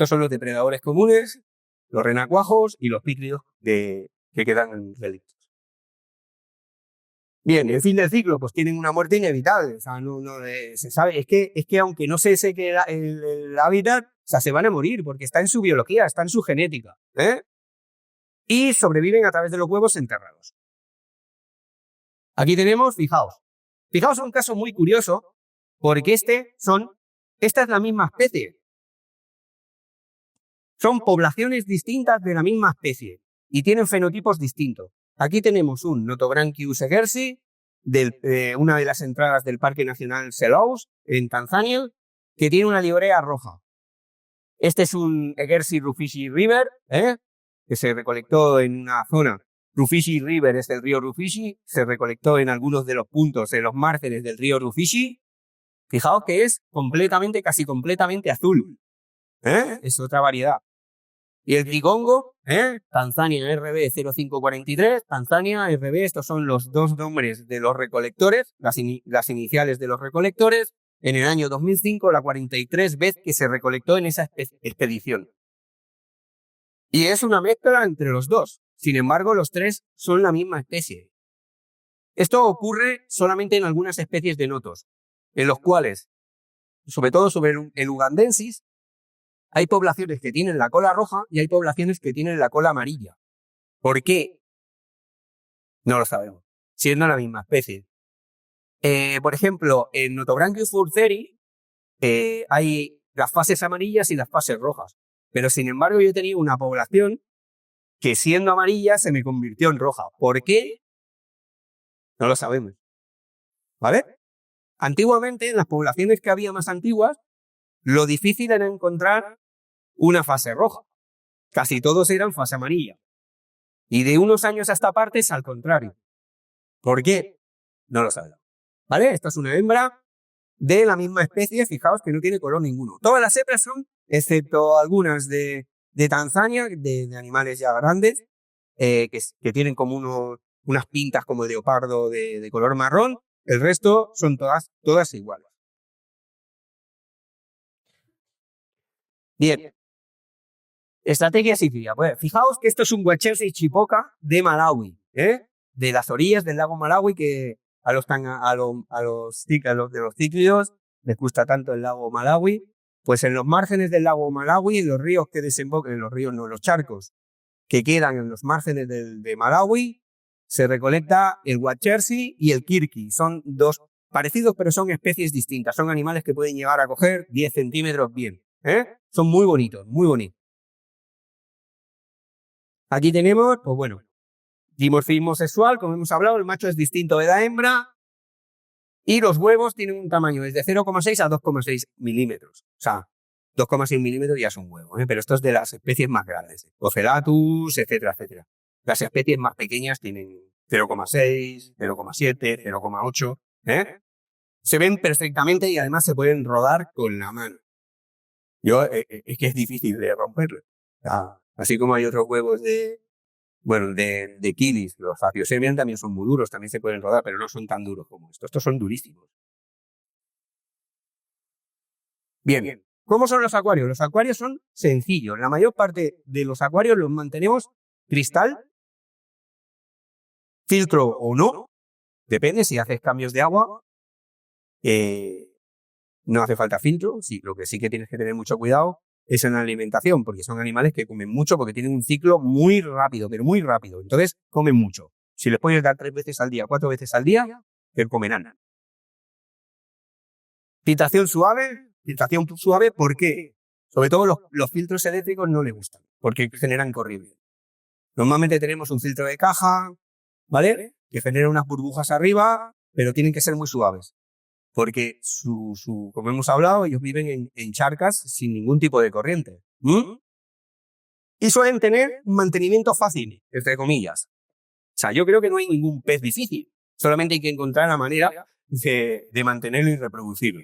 son los depredadores comunes, los renacuajos y los cíclidos que quedan en relictos. Bien, el fin del ciclo, pues tienen una muerte inevitable, o sea, se sabe, es que aunque no se seque el hábitat, o sea, se van a morir porque está en su biología, está en su genética, y sobreviven a través de los huevos enterrados. Aquí tenemos, fijaos un caso muy curioso, porque esta es la misma especie. Son poblaciones distintas de la misma especie y tienen fenotipos distintos. Aquí tenemos un Notobranchus egersi, una de las entradas del Parque Nacional Selous, en Tanzania, que tiene una librea roja. Este es un Egersi Rufiji River, que se recolectó en una zona. Rufiji River es el río Rufiji, se recolectó en algunos de los puntos de los márgenes del río Rufiji. Fijaos que es casi completamente azul. Es otra variedad. Y el Trigongo, Tanzania RB 0543, Tanzania RB, estos son los dos nombres de los recolectores, las iniciales de los recolectores, en el año 2005, la 43 vez que se recolectó en esa expedición. Y es una mezcla entre los dos. Sin embargo, los tres son la misma especie. Esto ocurre solamente en algunas especies de notos, en los cuales, sobre todo sobre el ugandensis, hay poblaciones que tienen la cola roja y hay poblaciones que tienen la cola amarilla. ¿Por qué? No lo sabemos, siendo la misma especie. Por ejemplo, en Notobranchus furceri hay las fases amarillas y las fases rojas. Pero sin embargo yo he tenido una población que siendo amarilla se me convirtió en roja. ¿Por qué? No lo sabemos. ¿Vale? Antiguamente, en las poblaciones que había más antiguas, lo difícil era encontrar una fase roja. Casi todos eran fase amarilla. Y de unos años a esta parte es al contrario. ¿Por qué? No lo sabemos. ¿Vale? Esta es una hembra de la misma especie, fijaos que no tiene color ninguno. Todas las hembras son, excepto algunas de Tanzania, de animales ya grandes, que tienen como unas pintas como de leopardo de color marrón. El resto son todas iguales. Bien. Estrategia siciliana. Pues fijaos que esto es un Guachersi chipoca de Malawi, de las orillas del lago Malawi, que a los de los cíclidos les gusta tanto el lago Malawi. Pues en los márgenes del lago Malawi, en los ríos que desembocan, los charcos que quedan en los márgenes de Malawi, se recolecta el Guachersi y el Kirki. Son dos parecidos, pero son especies distintas. Son animales que pueden llegar a coger 10 centímetros bien. Son muy bonitos, muy bonitos. Aquí tenemos, pues bueno, dimorfismo sexual, como hemos hablado, el macho es distinto de la hembra y los huevos tienen un tamaño desde 0,6 a 2,6 milímetros. O sea, 2,6 milímetros ya es un huevo, pero esto es de las especies más grandes, Ocellatus, etcétera, etcétera. Las especies más pequeñas tienen 0,6, 0,7, 0,8, Se ven perfectamente y además se pueden rodar con la mano. Es que es difícil de romperlo. Así como hay otros huevos de Kilis, los Zafiosemian también son muy duros, también se pueden rodar, pero no son tan duros como estos. Estos son durísimos. Bien. ¿Cómo son los acuarios? Los acuarios son sencillos. La mayor parte de los acuarios los mantenemos cristal, filtro o no. Depende si haces cambios de agua. No hace falta filtro. Sí, lo que sí que tienes que tener mucho cuidado es en la alimentación, porque son animales que comen mucho porque tienen un ciclo muy rápido, pero muy rápido. Entonces, comen mucho. Si les puedes dar 3 veces al día, 4 veces al día, que comerán. Filtración suave, ¿por qué? Sobre todo los filtros eléctricos no les gustan, porque generan corriente. Normalmente tenemos un filtro de caja, ¿vale? Que genera unas burbujas arriba, pero tienen que ser muy suaves. Porque como hemos hablado, ellos viven en charcas sin ningún tipo de corriente. Y suelen tener un mantenimiento fácil, entre comillas. sea, yo creo que no hay ningún pez difícil. Solamente hay que encontrar la manera de mantenerlo y reproducirlo.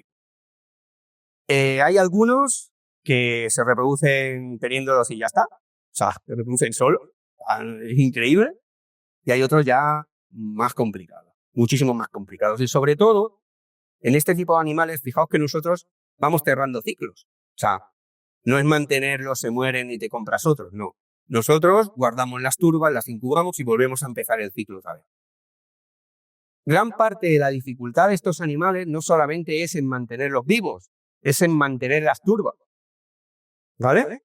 Hay algunos que se reproducen teniéndolos y ya está. O sea, se reproducen solo. Es increíble. Y hay otros ya más complicados. Muchísimo más complicados. Y sobre todo, en este tipo de animales, fijaos que nosotros vamos cerrando ciclos. O sea, no es mantenerlos, se mueren y te compras otros. No. Nosotros guardamos las turbas, las incubamos y volvemos a empezar el ciclo otra vez. Gran parte de la dificultad de estos animales no solamente es en mantenerlos vivos, es en mantener las turbas. ¿Vale?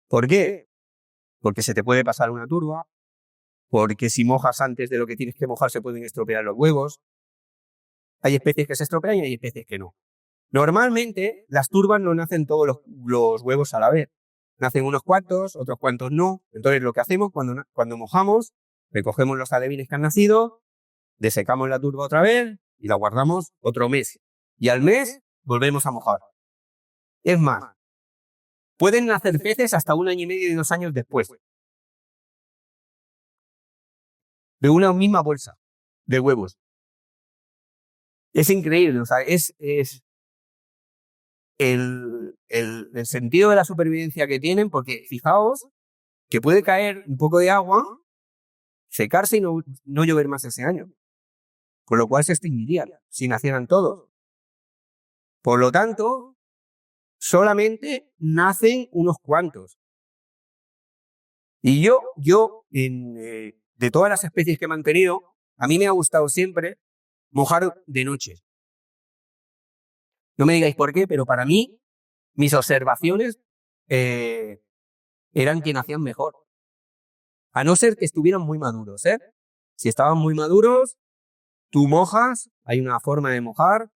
¿Por qué? Porque se te puede pasar una turba, porque si mojas antes de lo que tienes que mojar se pueden estropear los huevos. Hay especies que se estropean y hay especies que no. Normalmente las turbas no nacen todos los huevos a la vez. Nacen unos cuantos, otros cuantos no. Entonces lo que hacemos cuando mojamos, recogemos los alevines que han nacido, desecamos la turba otra vez y la guardamos otro mes. Y al mes volvemos a mojar. Es más, pueden nacer peces hasta 1 año y medio y 2 años después. De una misma bolsa de huevos. Es increíble, o sea, es el sentido de la supervivencia que tienen, porque fijaos que puede caer un poco de agua, secarse y no llover más ese año. Con lo cual se extinguirían si nacieran todos. Por lo tanto, solamente nacen unos cuantos. Y yo de todas las especies que he mantenido, a mí me ha gustado siempre mojar de noche. No me digáis por qué, pero para mí, mis observaciones eran que nacían mejor. A no ser que estuvieran muy maduros, ¿eh? Si estaban muy maduros, tú mojas, hay una forma de mojar.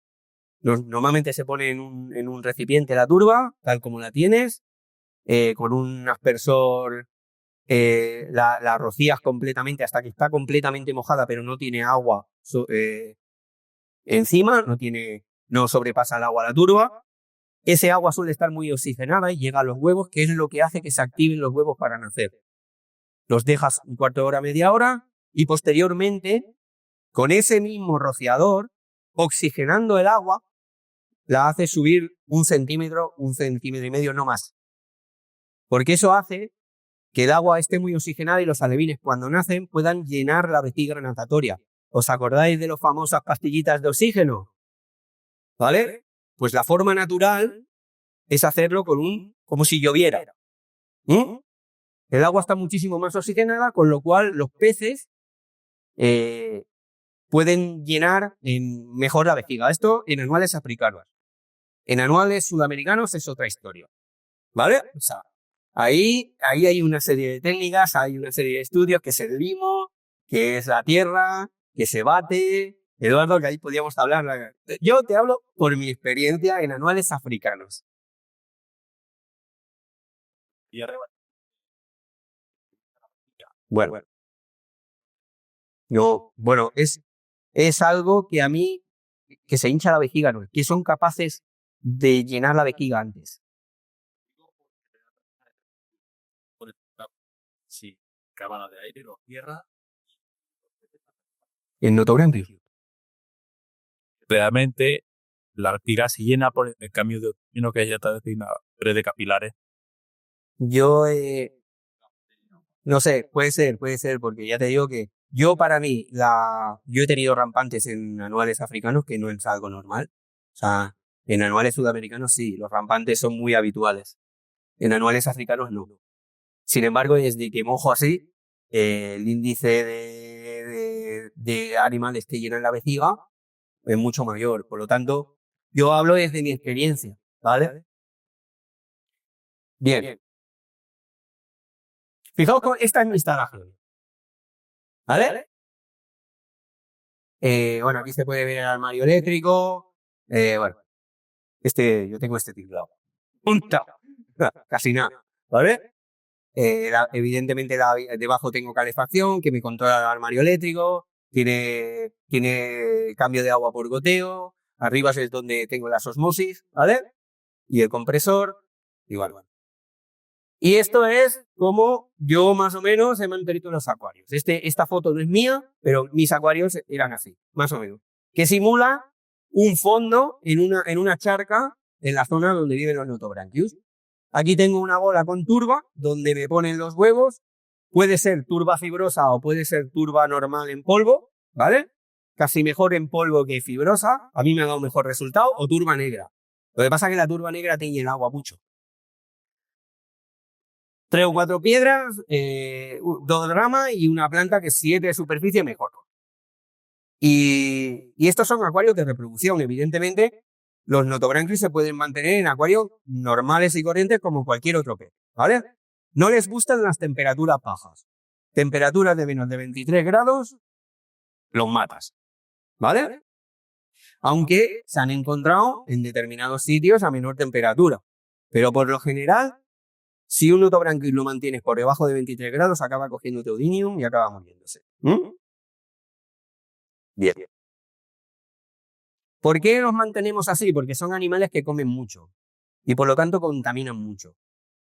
Normalmente se pone en un recipiente la turba, tal como la tienes, con un aspersor, la rocías completamente hasta que está completamente mojada, pero no tiene agua encima, no sobrepasa el agua la turba. Ese agua suele estar muy oxigenada y llega a los huevos, que es lo que hace que se activen los huevos para nacer. Los dejas un cuarto de hora, media hora, y posteriormente, con ese mismo rociador, oxigenando el agua, la haces subir 1 centímetro, 1,5 centímetros, no más. Porque eso hace que el agua esté muy oxigenada y los alevines, cuando nacen, puedan llenar la vejiga natatoria. ¿Os acordáis de las famosas pastillitas de oxígeno? ¿Vale? Pues la forma natural es hacerlo como si lloviera. El agua está muchísimo más oxigenada, con lo cual los peces pueden llenar mejor la vejiga. Esto en animales africanos. En animales sudamericanos es otra historia. ¿Vale? O sea, ahí hay una serie de técnicas, hay una serie de estudios, que es el limo, que es la tierra, que se bate. Eduardo, que ahí podíamos hablar. Yo te hablo por mi experiencia en animales africanos. Y arriba. Bueno, no, bueno, es algo que a mí, que se hincha la vejiga, ¿no? Que son capaces de llenar la vejiga antes. Sí, cámara de aire, los cierra. El notogrande. Realmente la vejiga se llena por el cambio de oxígeno que ya está destinado a redes capilares. Yo, no sé, puede ser, porque ya te digo que para mí, yo he tenido rampantes en animales africanos que no es algo normal. O sea, en animales sudamericanos sí, los rampantes son muy habituales. En animales africanos no. Sin embargo, desde que mojo así, el índice de animales que llenan la vejiga es mucho mayor. Por lo tanto, yo hablo desde mi experiencia, ¿vale? Bien. Fijaos que esta es mi instalación. ¿Vale? Bueno, aquí se puede ver el armario eléctrico. Bueno, yo tengo este teclado. Punta. Casi nada. ¿Vale? Evidentemente debajo tengo calefacción que me controla el armario eléctrico. Tiene cambio de agua por goteo. Arriba es donde tengo las osmosis, ¿vale? Y el compresor, igual. Y esto es como yo más o menos he mantenido los acuarios. Esta foto no es mía, pero mis acuarios eran así, más o menos. Que simula un fondo en una charca en la zona donde viven los Notobranchius. Aquí tengo una bola con turba donde me ponen los huevos. Puede ser turba fibrosa o puede ser turba normal en polvo, ¿vale? Casi mejor en polvo que fibrosa. A mí me ha dado mejor resultado. O turba negra. Lo que pasa es que la turba negra tiñe el agua mucho. 3 o 4 piedras, 2 ramas y una planta que 7 de superficie mejor. Y estos son acuarios de reproducción. Evidentemente, los Notobranchius se pueden mantener en acuarios normales y corrientes como cualquier otro pez, ¿vale? No les gustan las temperaturas bajas. Temperaturas de menos de 23 grados, los matas, ¿vale? Aunque se han encontrado en determinados sitios a menor temperatura. Pero por lo general, si un Notobranchius lo mantienes por debajo de 23 grados, acaba cogiendo Teodinium y acaba muriéndose. Bien. ¿Por qué los mantenemos así? Porque son animales que comen mucho y por lo tanto contaminan mucho.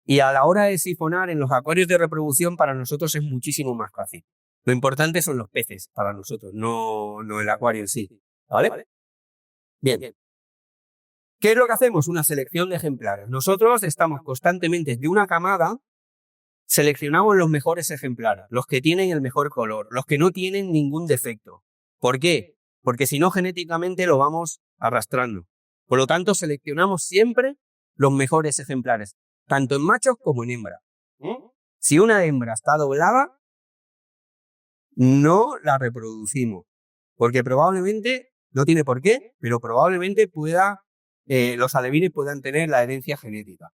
Y a la hora de sifonar en los acuarios de reproducción para nosotros es muchísimo más fácil. Lo importante son los peces para nosotros, no el acuario en sí. ¿Vale? Bien. ¿Qué es lo que hacemos? Una selección de ejemplares. Nosotros estamos constantemente de una camada, seleccionamos los mejores ejemplares, los que tienen el mejor color, los que no tienen ningún defecto. ¿Por qué? Porque si no, genéticamente lo vamos arrastrando. Por lo tanto, seleccionamos siempre los mejores ejemplares, tanto en machos como en hembras. Si una hembra está doblada, no la reproducimos, porque probablemente, no tiene por qué, pero probablemente los alevines puedan tener la herencia genética.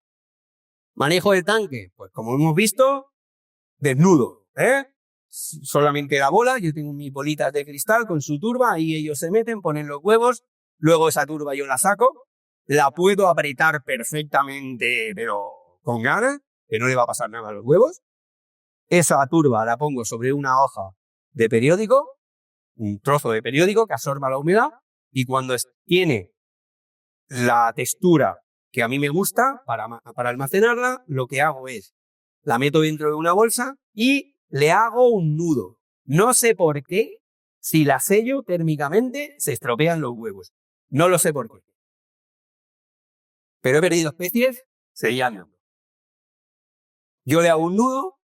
Manejo del tanque, pues como hemos visto, desnudo, solamente la bola, yo tengo mis bolitas de cristal con su turba, ahí ellos se meten, ponen los huevos, luego esa turba yo la saco, la puedo apretar perfectamente, pero con ganas, que no le va a pasar nada a los huevos. Esa turba la pongo sobre una hoja de periódico, un trozo de periódico que absorba la humedad, y cuando tiene la textura que a mí me gusta para almacenarla, lo que hago es la meto dentro de una bolsa y le hago un nudo. No sé por qué, si la sello térmicamente, se estropean los huevos. No lo sé por qué. Pero he perdido especies sellando. Yo le hago un nudo,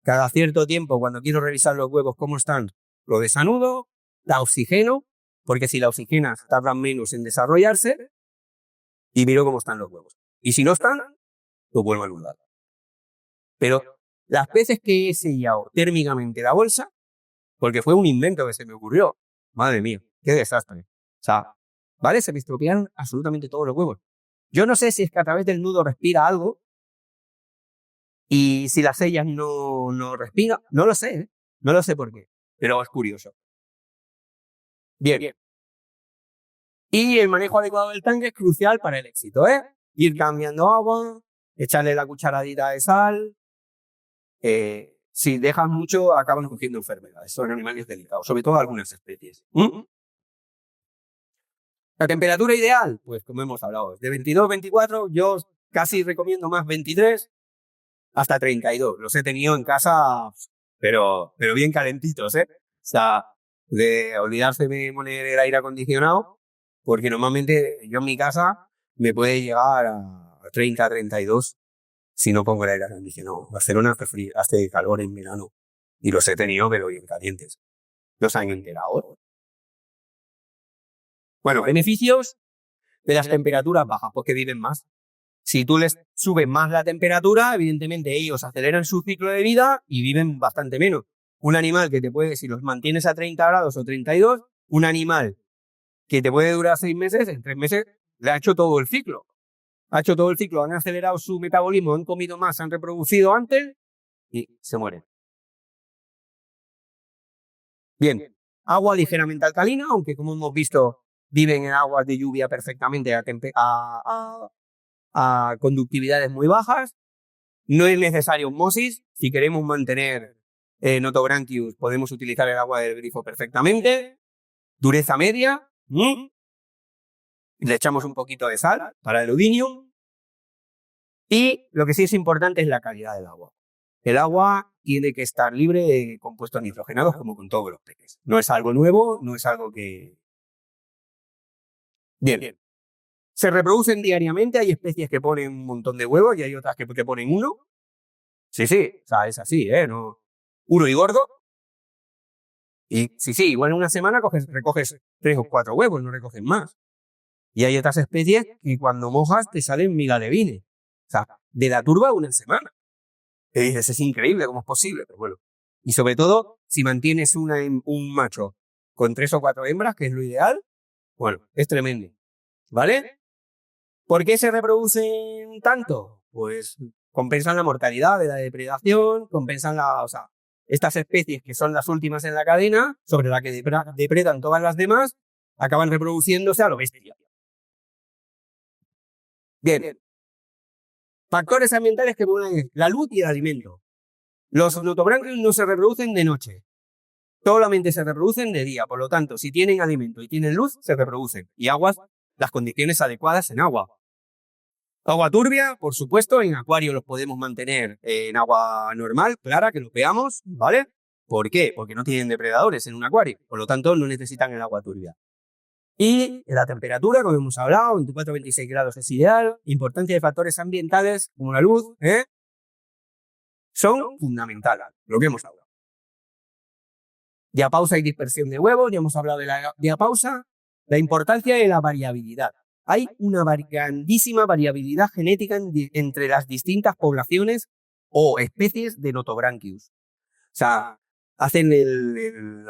cada cierto tiempo, cuando quiero revisar los huevos cómo están, lo desanudo, la oxigeno, porque si la oxigenas tardan menos en desarrollarse, y miro cómo están los huevos. Y si no están, lo vuelvo a anudar. Pero las veces que he sellado térmicamente la bolsa, porque fue un invento que se me ocurrió, madre mía, qué desastre. O sea, ¿vale? Se me estropearon absolutamente todos los huevos. Yo no sé si es que a través del nudo respira algo y si las sellas no respira, no lo sé, no lo sé por qué, pero es curioso. Bien. Y el manejo adecuado del tanque es crucial para el éxito, Ir cambiando agua, echarle la cucharadita de sal. Si dejas mucho, acaban cogiendo enfermedades. Son animales delicados, sobre todo algunas especies. La temperatura ideal, pues como hemos hablado, es de 22, 24. Yo casi recomiendo más 23 hasta 32. Los he tenido en casa, pero bien calentitos, O sea, de olvidarse de poner el aire acondicionado, porque normalmente yo en mi casa me puede llegar a 30, 32 si no pongo el aire acondicionado. Barcelona hace calor en verano y los he tenido pero bien calientes. ¿Los han enterado? Bueno, beneficios de las temperaturas bajas, porque viven más. Si tú les subes más la temperatura, evidentemente ellos aceleran su ciclo de vida y viven bastante menos. Un animal que te puede, si los mantienes a 30 grados o 32, un animal que te puede durar 6 meses, en 3 meses le ha hecho todo el ciclo. Ha hecho todo el ciclo, han acelerado su metabolismo, han comido más, han reproducido antes y se mueren. Bien, agua ligeramente alcalina, aunque como hemos visto viven en aguas de lluvia perfectamente a conductividades muy bajas. No es necesario osmosis. Si queremos mantener Notobranchius, podemos utilizar el agua del grifo perfectamente. Dureza media. Le echamos un poquito de sal para el Eudinium. Y lo que sí es importante es la calidad del agua. El agua tiene que estar libre de compuestos nitrogenados, como con todos los peces. No es algo nuevo, no es algo que... Bien. Se reproducen diariamente, hay especies que ponen un montón de huevos y hay otras que ponen uno. Sí, o sea, es así, ¿no? Uno y gordo. Y sí, igual en una semana recoges 3 o 4 huevos, no recoges más. Y hay otras especies que cuando mojas te salen migalevines. O sea, de la turba una semana. Y dices, es increíble, ¿cómo es posible? Pero bueno. Y sobre todo, si mantienes un macho con 3 o 4 hembras, que es lo ideal, bueno, es tremendo. ¿Vale? ¿Por qué se reproducen tanto? Pues compensan la mortalidad de la depredación, compensan o sea, estas especies que son las últimas en la cadena, sobre la que depredan todas las demás, acaban reproduciéndose a lo bestia. Bien. Factores ambientales que ponen la luz y el alimento. Los notobranquios no se reproducen de noche. Solamente se reproducen de día. Por lo tanto, si tienen alimento y tienen luz, se reproducen. Y aguas, las condiciones adecuadas en agua. Agua turbia, por supuesto, en acuario los podemos mantener en agua normal, clara, que lo veamos, ¿vale? ¿Por qué? Porque no tienen depredadores en un acuario. Por lo tanto, no necesitan el agua turbia. Y la temperatura, como hemos hablado, 24-26 grados es ideal. Importancia de factores ambientales, como la luz, son fundamentales, lo que hemos hablado. Diapausa y dispersión de huevos, ya hemos hablado de la diapausa. La importancia de la variabilidad. Hay una grandísima variabilidad genética entre las distintas poblaciones o especies de Notobranchius. O sea, hacen el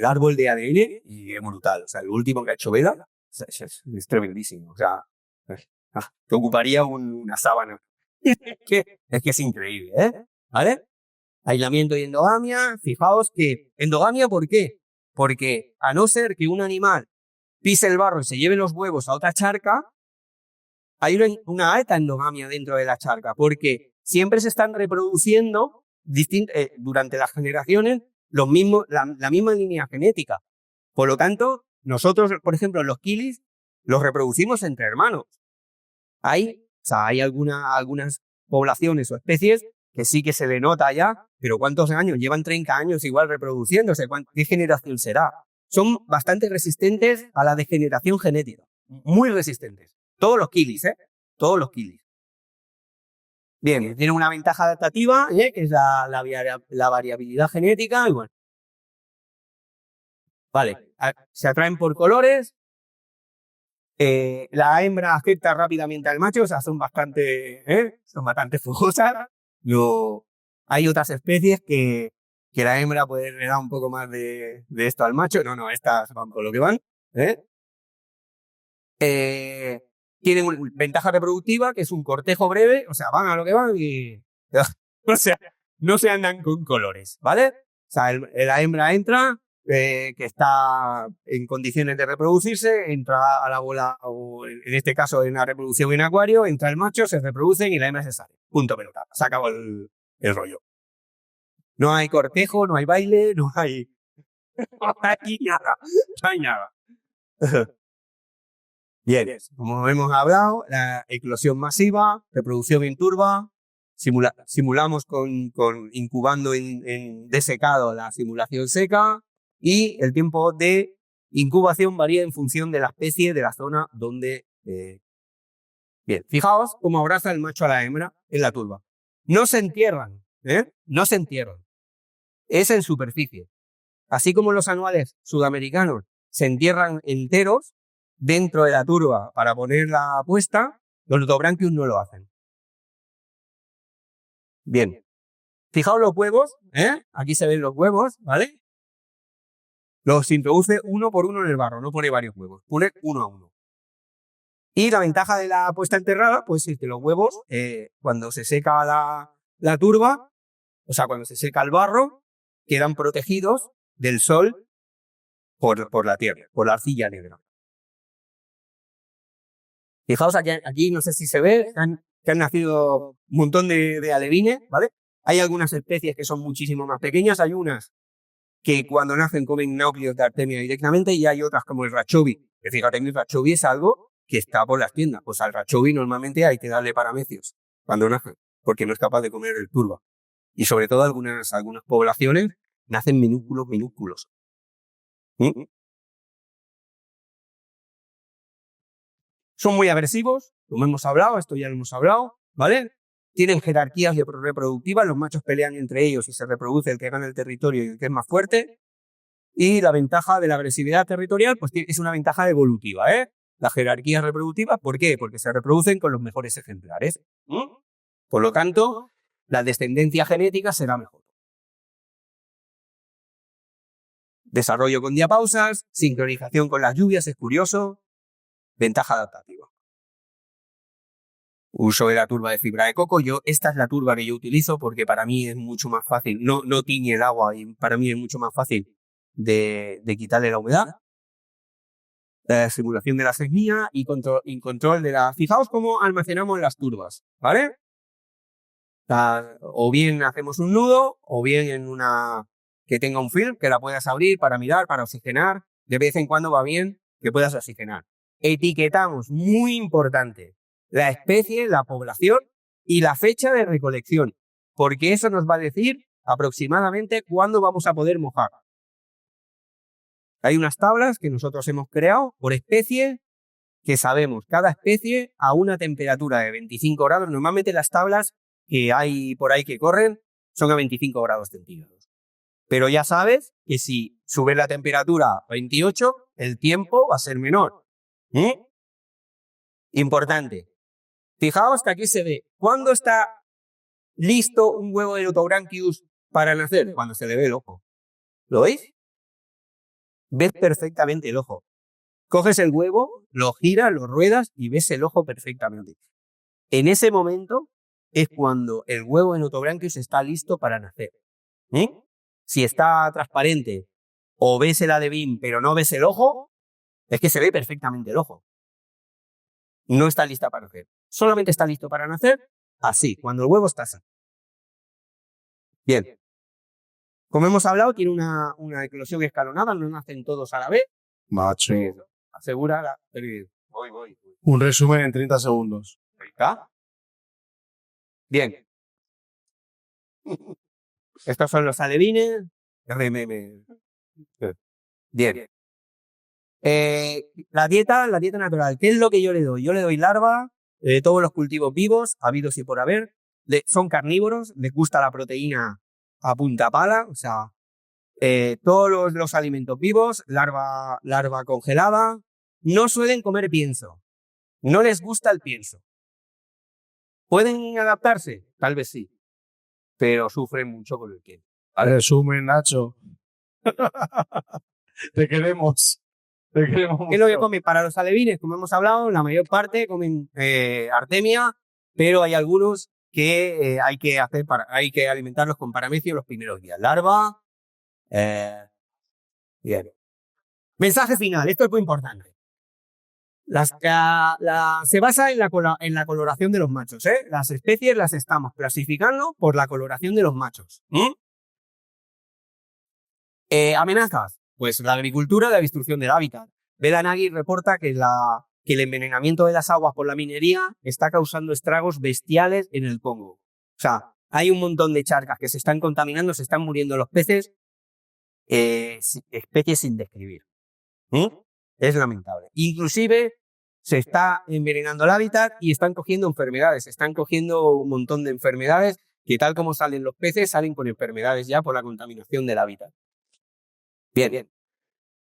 árbol de ADN y es brutal. O sea, el último que ha hecho Vela es tremendísimo. O sea, te ocuparía una sábana. Es que es increíble, ¿vale? Aislamiento y endogamia. Fijaos que endogamia, ¿por qué? Porque a no ser que un animal pise el barro y se lleve los huevos a otra charca, hay una alta endogamia dentro de la charca, porque siempre se están reproduciendo durante las generaciones la misma línea genética. Por lo tanto, nosotros, por ejemplo, los kilis, los reproducimos entre hermanos. Hay algunas poblaciones o especies que sí que se le nota ya, pero ¿cuántos años? Llevan 30 años igual reproduciéndose. ¿Qué generación será? Son bastante resistentes a la degeneración genética. Muy resistentes. Todos los kilis, Todos los kilis. Bien, tienen una ventaja adaptativa, que es la variabilidad genética. Y bueno. Vale, se atraen por colores. La hembra afecta rápidamente al macho, o sea, son bastante fogosas. Hay otras especies que la hembra puede le da un poco más de esto al macho. No, estas van por lo que van. Tienen una ventaja reproductiva, que es un cortejo breve, o sea, van a lo que van y... O sea, no se andan con colores, ¿vale? O sea, la hembra entra, que está en condiciones de reproducirse, entra a la bola, o en este caso en la reproducción en acuario, entra el macho, se reproducen y la hembra se sale. Punto pelota. Se acabó el rollo. No hay cortejo, no hay baile, no hay nada. No hay nada. Bien, como hemos hablado, la eclosión masiva, reproducción en turba, simulamos incubando en desecado la simulación seca, y el tiempo de incubación varía en función de la especie, de la zona donde... Bien, fijaos cómo abraza el macho a la hembra en la turba. No se entierran, no se entierran. Es en superficie. Así como los anuales sudamericanos se entierran enteros dentro de la turba para poner la puesta, los Notobranchius no lo hacen. Bien. Fijaos los huevos, aquí se ven los huevos, ¿vale? Los introduce uno por uno en el barro, no pone varios huevos, pone uno a uno. Y la ventaja de la puesta enterrada, pues es que los huevos, cuando se seca la turba, o sea, cuando se seca el barro, quedan protegidos del sol por la tierra, por la arcilla negra. Fijaos aquí no sé si se ve, que han nacido un montón de alevines, ¿vale? Hay algunas especies que son muchísimo más pequeñas, hay unas que cuando nacen comen náuplios de Artemia directamente, y hay otras como el rachobi, que fíjate, el rachobi es algo que está por las tiendas. Pues al rachobi normalmente hay que darle paramecios cuando nacen, porque no es capaz de comer el turba. Y sobre todo algunas poblaciones nacen minúsculos. ¿Mm? Son muy agresivos, como hemos hablado, esto ya lo hemos hablado, ¿vale? Tienen jerarquías reproductivas, los machos pelean entre ellos y se reproduce el que gana el territorio y el que es más fuerte. Y la ventaja de la agresividad territorial, pues es una ventaja evolutiva, ¿eh? Las jerarquías reproductivas, ¿por qué? Porque se reproducen con los mejores ejemplares. Por lo tanto, la descendencia genética será mejor. Desarrollo con diapausas, sincronización con las lluvias, es curioso. Ventaja adaptativa. Uso de la turba de fibra de coco. Esta es la turba que yo utilizo porque para mí es mucho más fácil. No tiñe el agua y para mí es mucho más fácil de quitarle la humedad. Simulación de la sequía y control de la... Fijaos cómo almacenamos las turbas, ¿vale? O bien hacemos un nudo, o bien en una que tenga un film que la puedas abrir para mirar, para oxigenar. De vez en cuando va bien que puedas oxigenar. Etiquetamos, muy importante, la especie, la población y la fecha de recolección, porque eso nos va a decir aproximadamente cuándo vamos a poder mojar. Hay unas tablas que nosotros hemos creado por especie, que sabemos cada especie a una temperatura de 25 grados. Normalmente las tablas que hay por ahí que corren son a 25 grados centígrados. Pero ya sabes que si sube la temperatura a 28, el tiempo va a ser menor. Importante. Fijaos que aquí se ve cuándo está listo un huevo de Notobranchius para nacer. Cuando se le ve el ojo. ¿Lo veis? Ves perfectamente el ojo. Coges el huevo, lo giras, lo ruedas y ves el ojo perfectamente. En ese momento es cuando el huevo de Notobranchius está listo para nacer. Si está transparente o ves el alevín pero no ves el ojo, es que se ve perfectamente el ojo. No está lista para nacer. Solamente está listo para nacer así, cuando el huevo está así. Bien. Como hemos hablado, tiene una eclosión escalonada, no nacen todos a la vez. Macho. Asegura la... Voy. Un resumen en 30 segundos. ¿Está? Bien. Estos son los alevines. Bien. La dieta natural. ¿Qué es lo que yo le doy? Yo le doy larva de todos los cultivos vivos, habidos y por haber. Son carnívoros, les gusta la proteína a punta pala, o sea, todos los alimentos vivos, larva congelada. No suelen comer pienso. No les gusta el pienso. ¿Pueden adaptarse? Tal vez sí. Pero sufren mucho con el pienso. Resumen, Nacho. Te queremos. ¿Qué es lo que comen? Para los alevines, como hemos hablado, la mayor parte comen artemia, pero hay algunos que hay que alimentarlos con paramecio los primeros días. Larva. Bien. Mensaje final, esto es muy importante. Se basa en la coloración de los machos. Las especies las estamos clasificando por la coloración de los machos. Amenazas. Pues la agricultura y la destrucción del hábitat. Vedanaghi reporta que el envenenamiento de las aguas por la minería está causando estragos bestiales en el Congo. O sea, hay un montón de charcas que se están contaminando, se están muriendo los peces, especies sin describir. Es lamentable. Inclusive se está envenenando el hábitat y están cogiendo enfermedades, están cogiendo un montón de enfermedades que tal como salen los peces, salen con enfermedades ya por la contaminación del hábitat. Bien.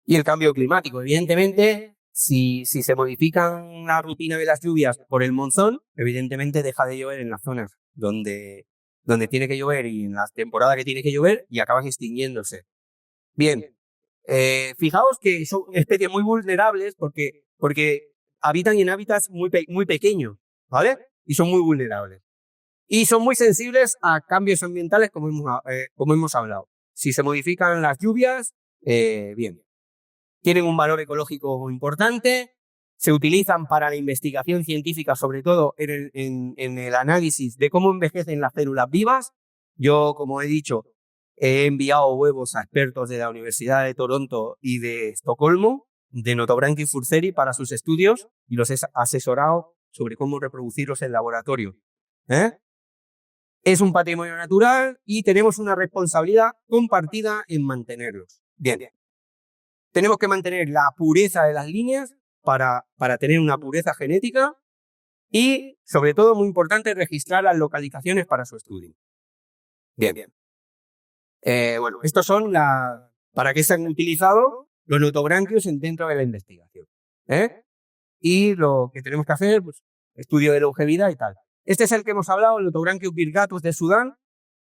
Y el cambio climático, evidentemente, si se modifican la rutina de las lluvias por el monzón, evidentemente deja de llover en las zonas donde tiene que llover y en la temporada que tiene que llover y acaban extinguiéndose. Bien, fijaos que son especies muy vulnerables porque habitan en hábitats muy pequeños, ¿vale? Y son muy vulnerables. Y son muy sensibles a cambios ambientales como hemos hablado. Si se modifican las lluvias, bien. Tienen un valor ecológico importante, se utilizan para la investigación científica, sobre todo en el análisis de cómo envejecen las células vivas. Yo, como he dicho, he enviado huevos a expertos de la Universidad de Toronto y de Estocolmo, de Notobranchius furceri, para sus estudios y los he asesorado sobre cómo reproducirlos en laboratorio. ¿eh? Es un patrimonio natural y tenemos una responsabilidad compartida en mantenerlos. Bien. Tenemos que mantener la pureza de las líneas para tener una pureza genética y, sobre todo, muy importante, registrar las localizaciones para su estudio. Bien. Bueno, estos son para qué se han utilizado los notobranquios dentro de la investigación. Y lo que tenemos que hacer, pues, estudio de longevidad y tal. Este es el que hemos hablado, el Notobranchius virgatus de Sudán,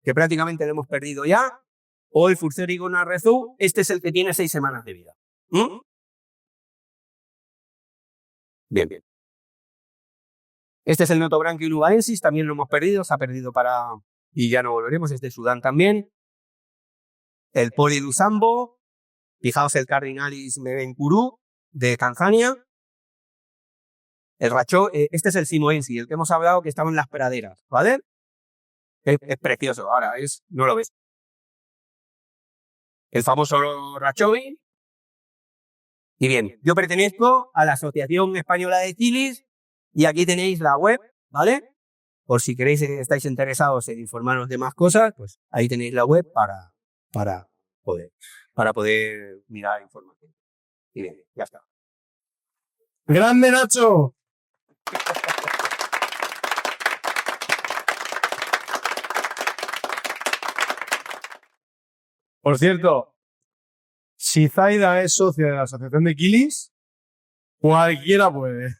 que prácticamente lo hemos perdido ya. O el Fusarigona rezú, este es el que tiene 6 semanas de vida. Bien. Este es el Notobranchius nubaensis, también lo hemos perdido, se ha perdido y ya no volveremos, es de Sudán también. El Polidusambo, fijaos el Cardinalis mebencurú de Tanzania. El racho, este es el simoensis, el que hemos hablado que estaba en las praderas, ¿vale? Es precioso, ahora no lo ves. El famoso rachovi. Y bien, yo pertenezco a la Asociación Española de Chilis y aquí tenéis la web, ¿vale? Por si queréis, estáis interesados en informaros de más cosas, pues ahí tenéis la web para poder mirar información. Y bien, ya está. ¡Grande, Nacho! Por cierto, si Zaida es socia de la Asociación de Quilis, cualquiera puede.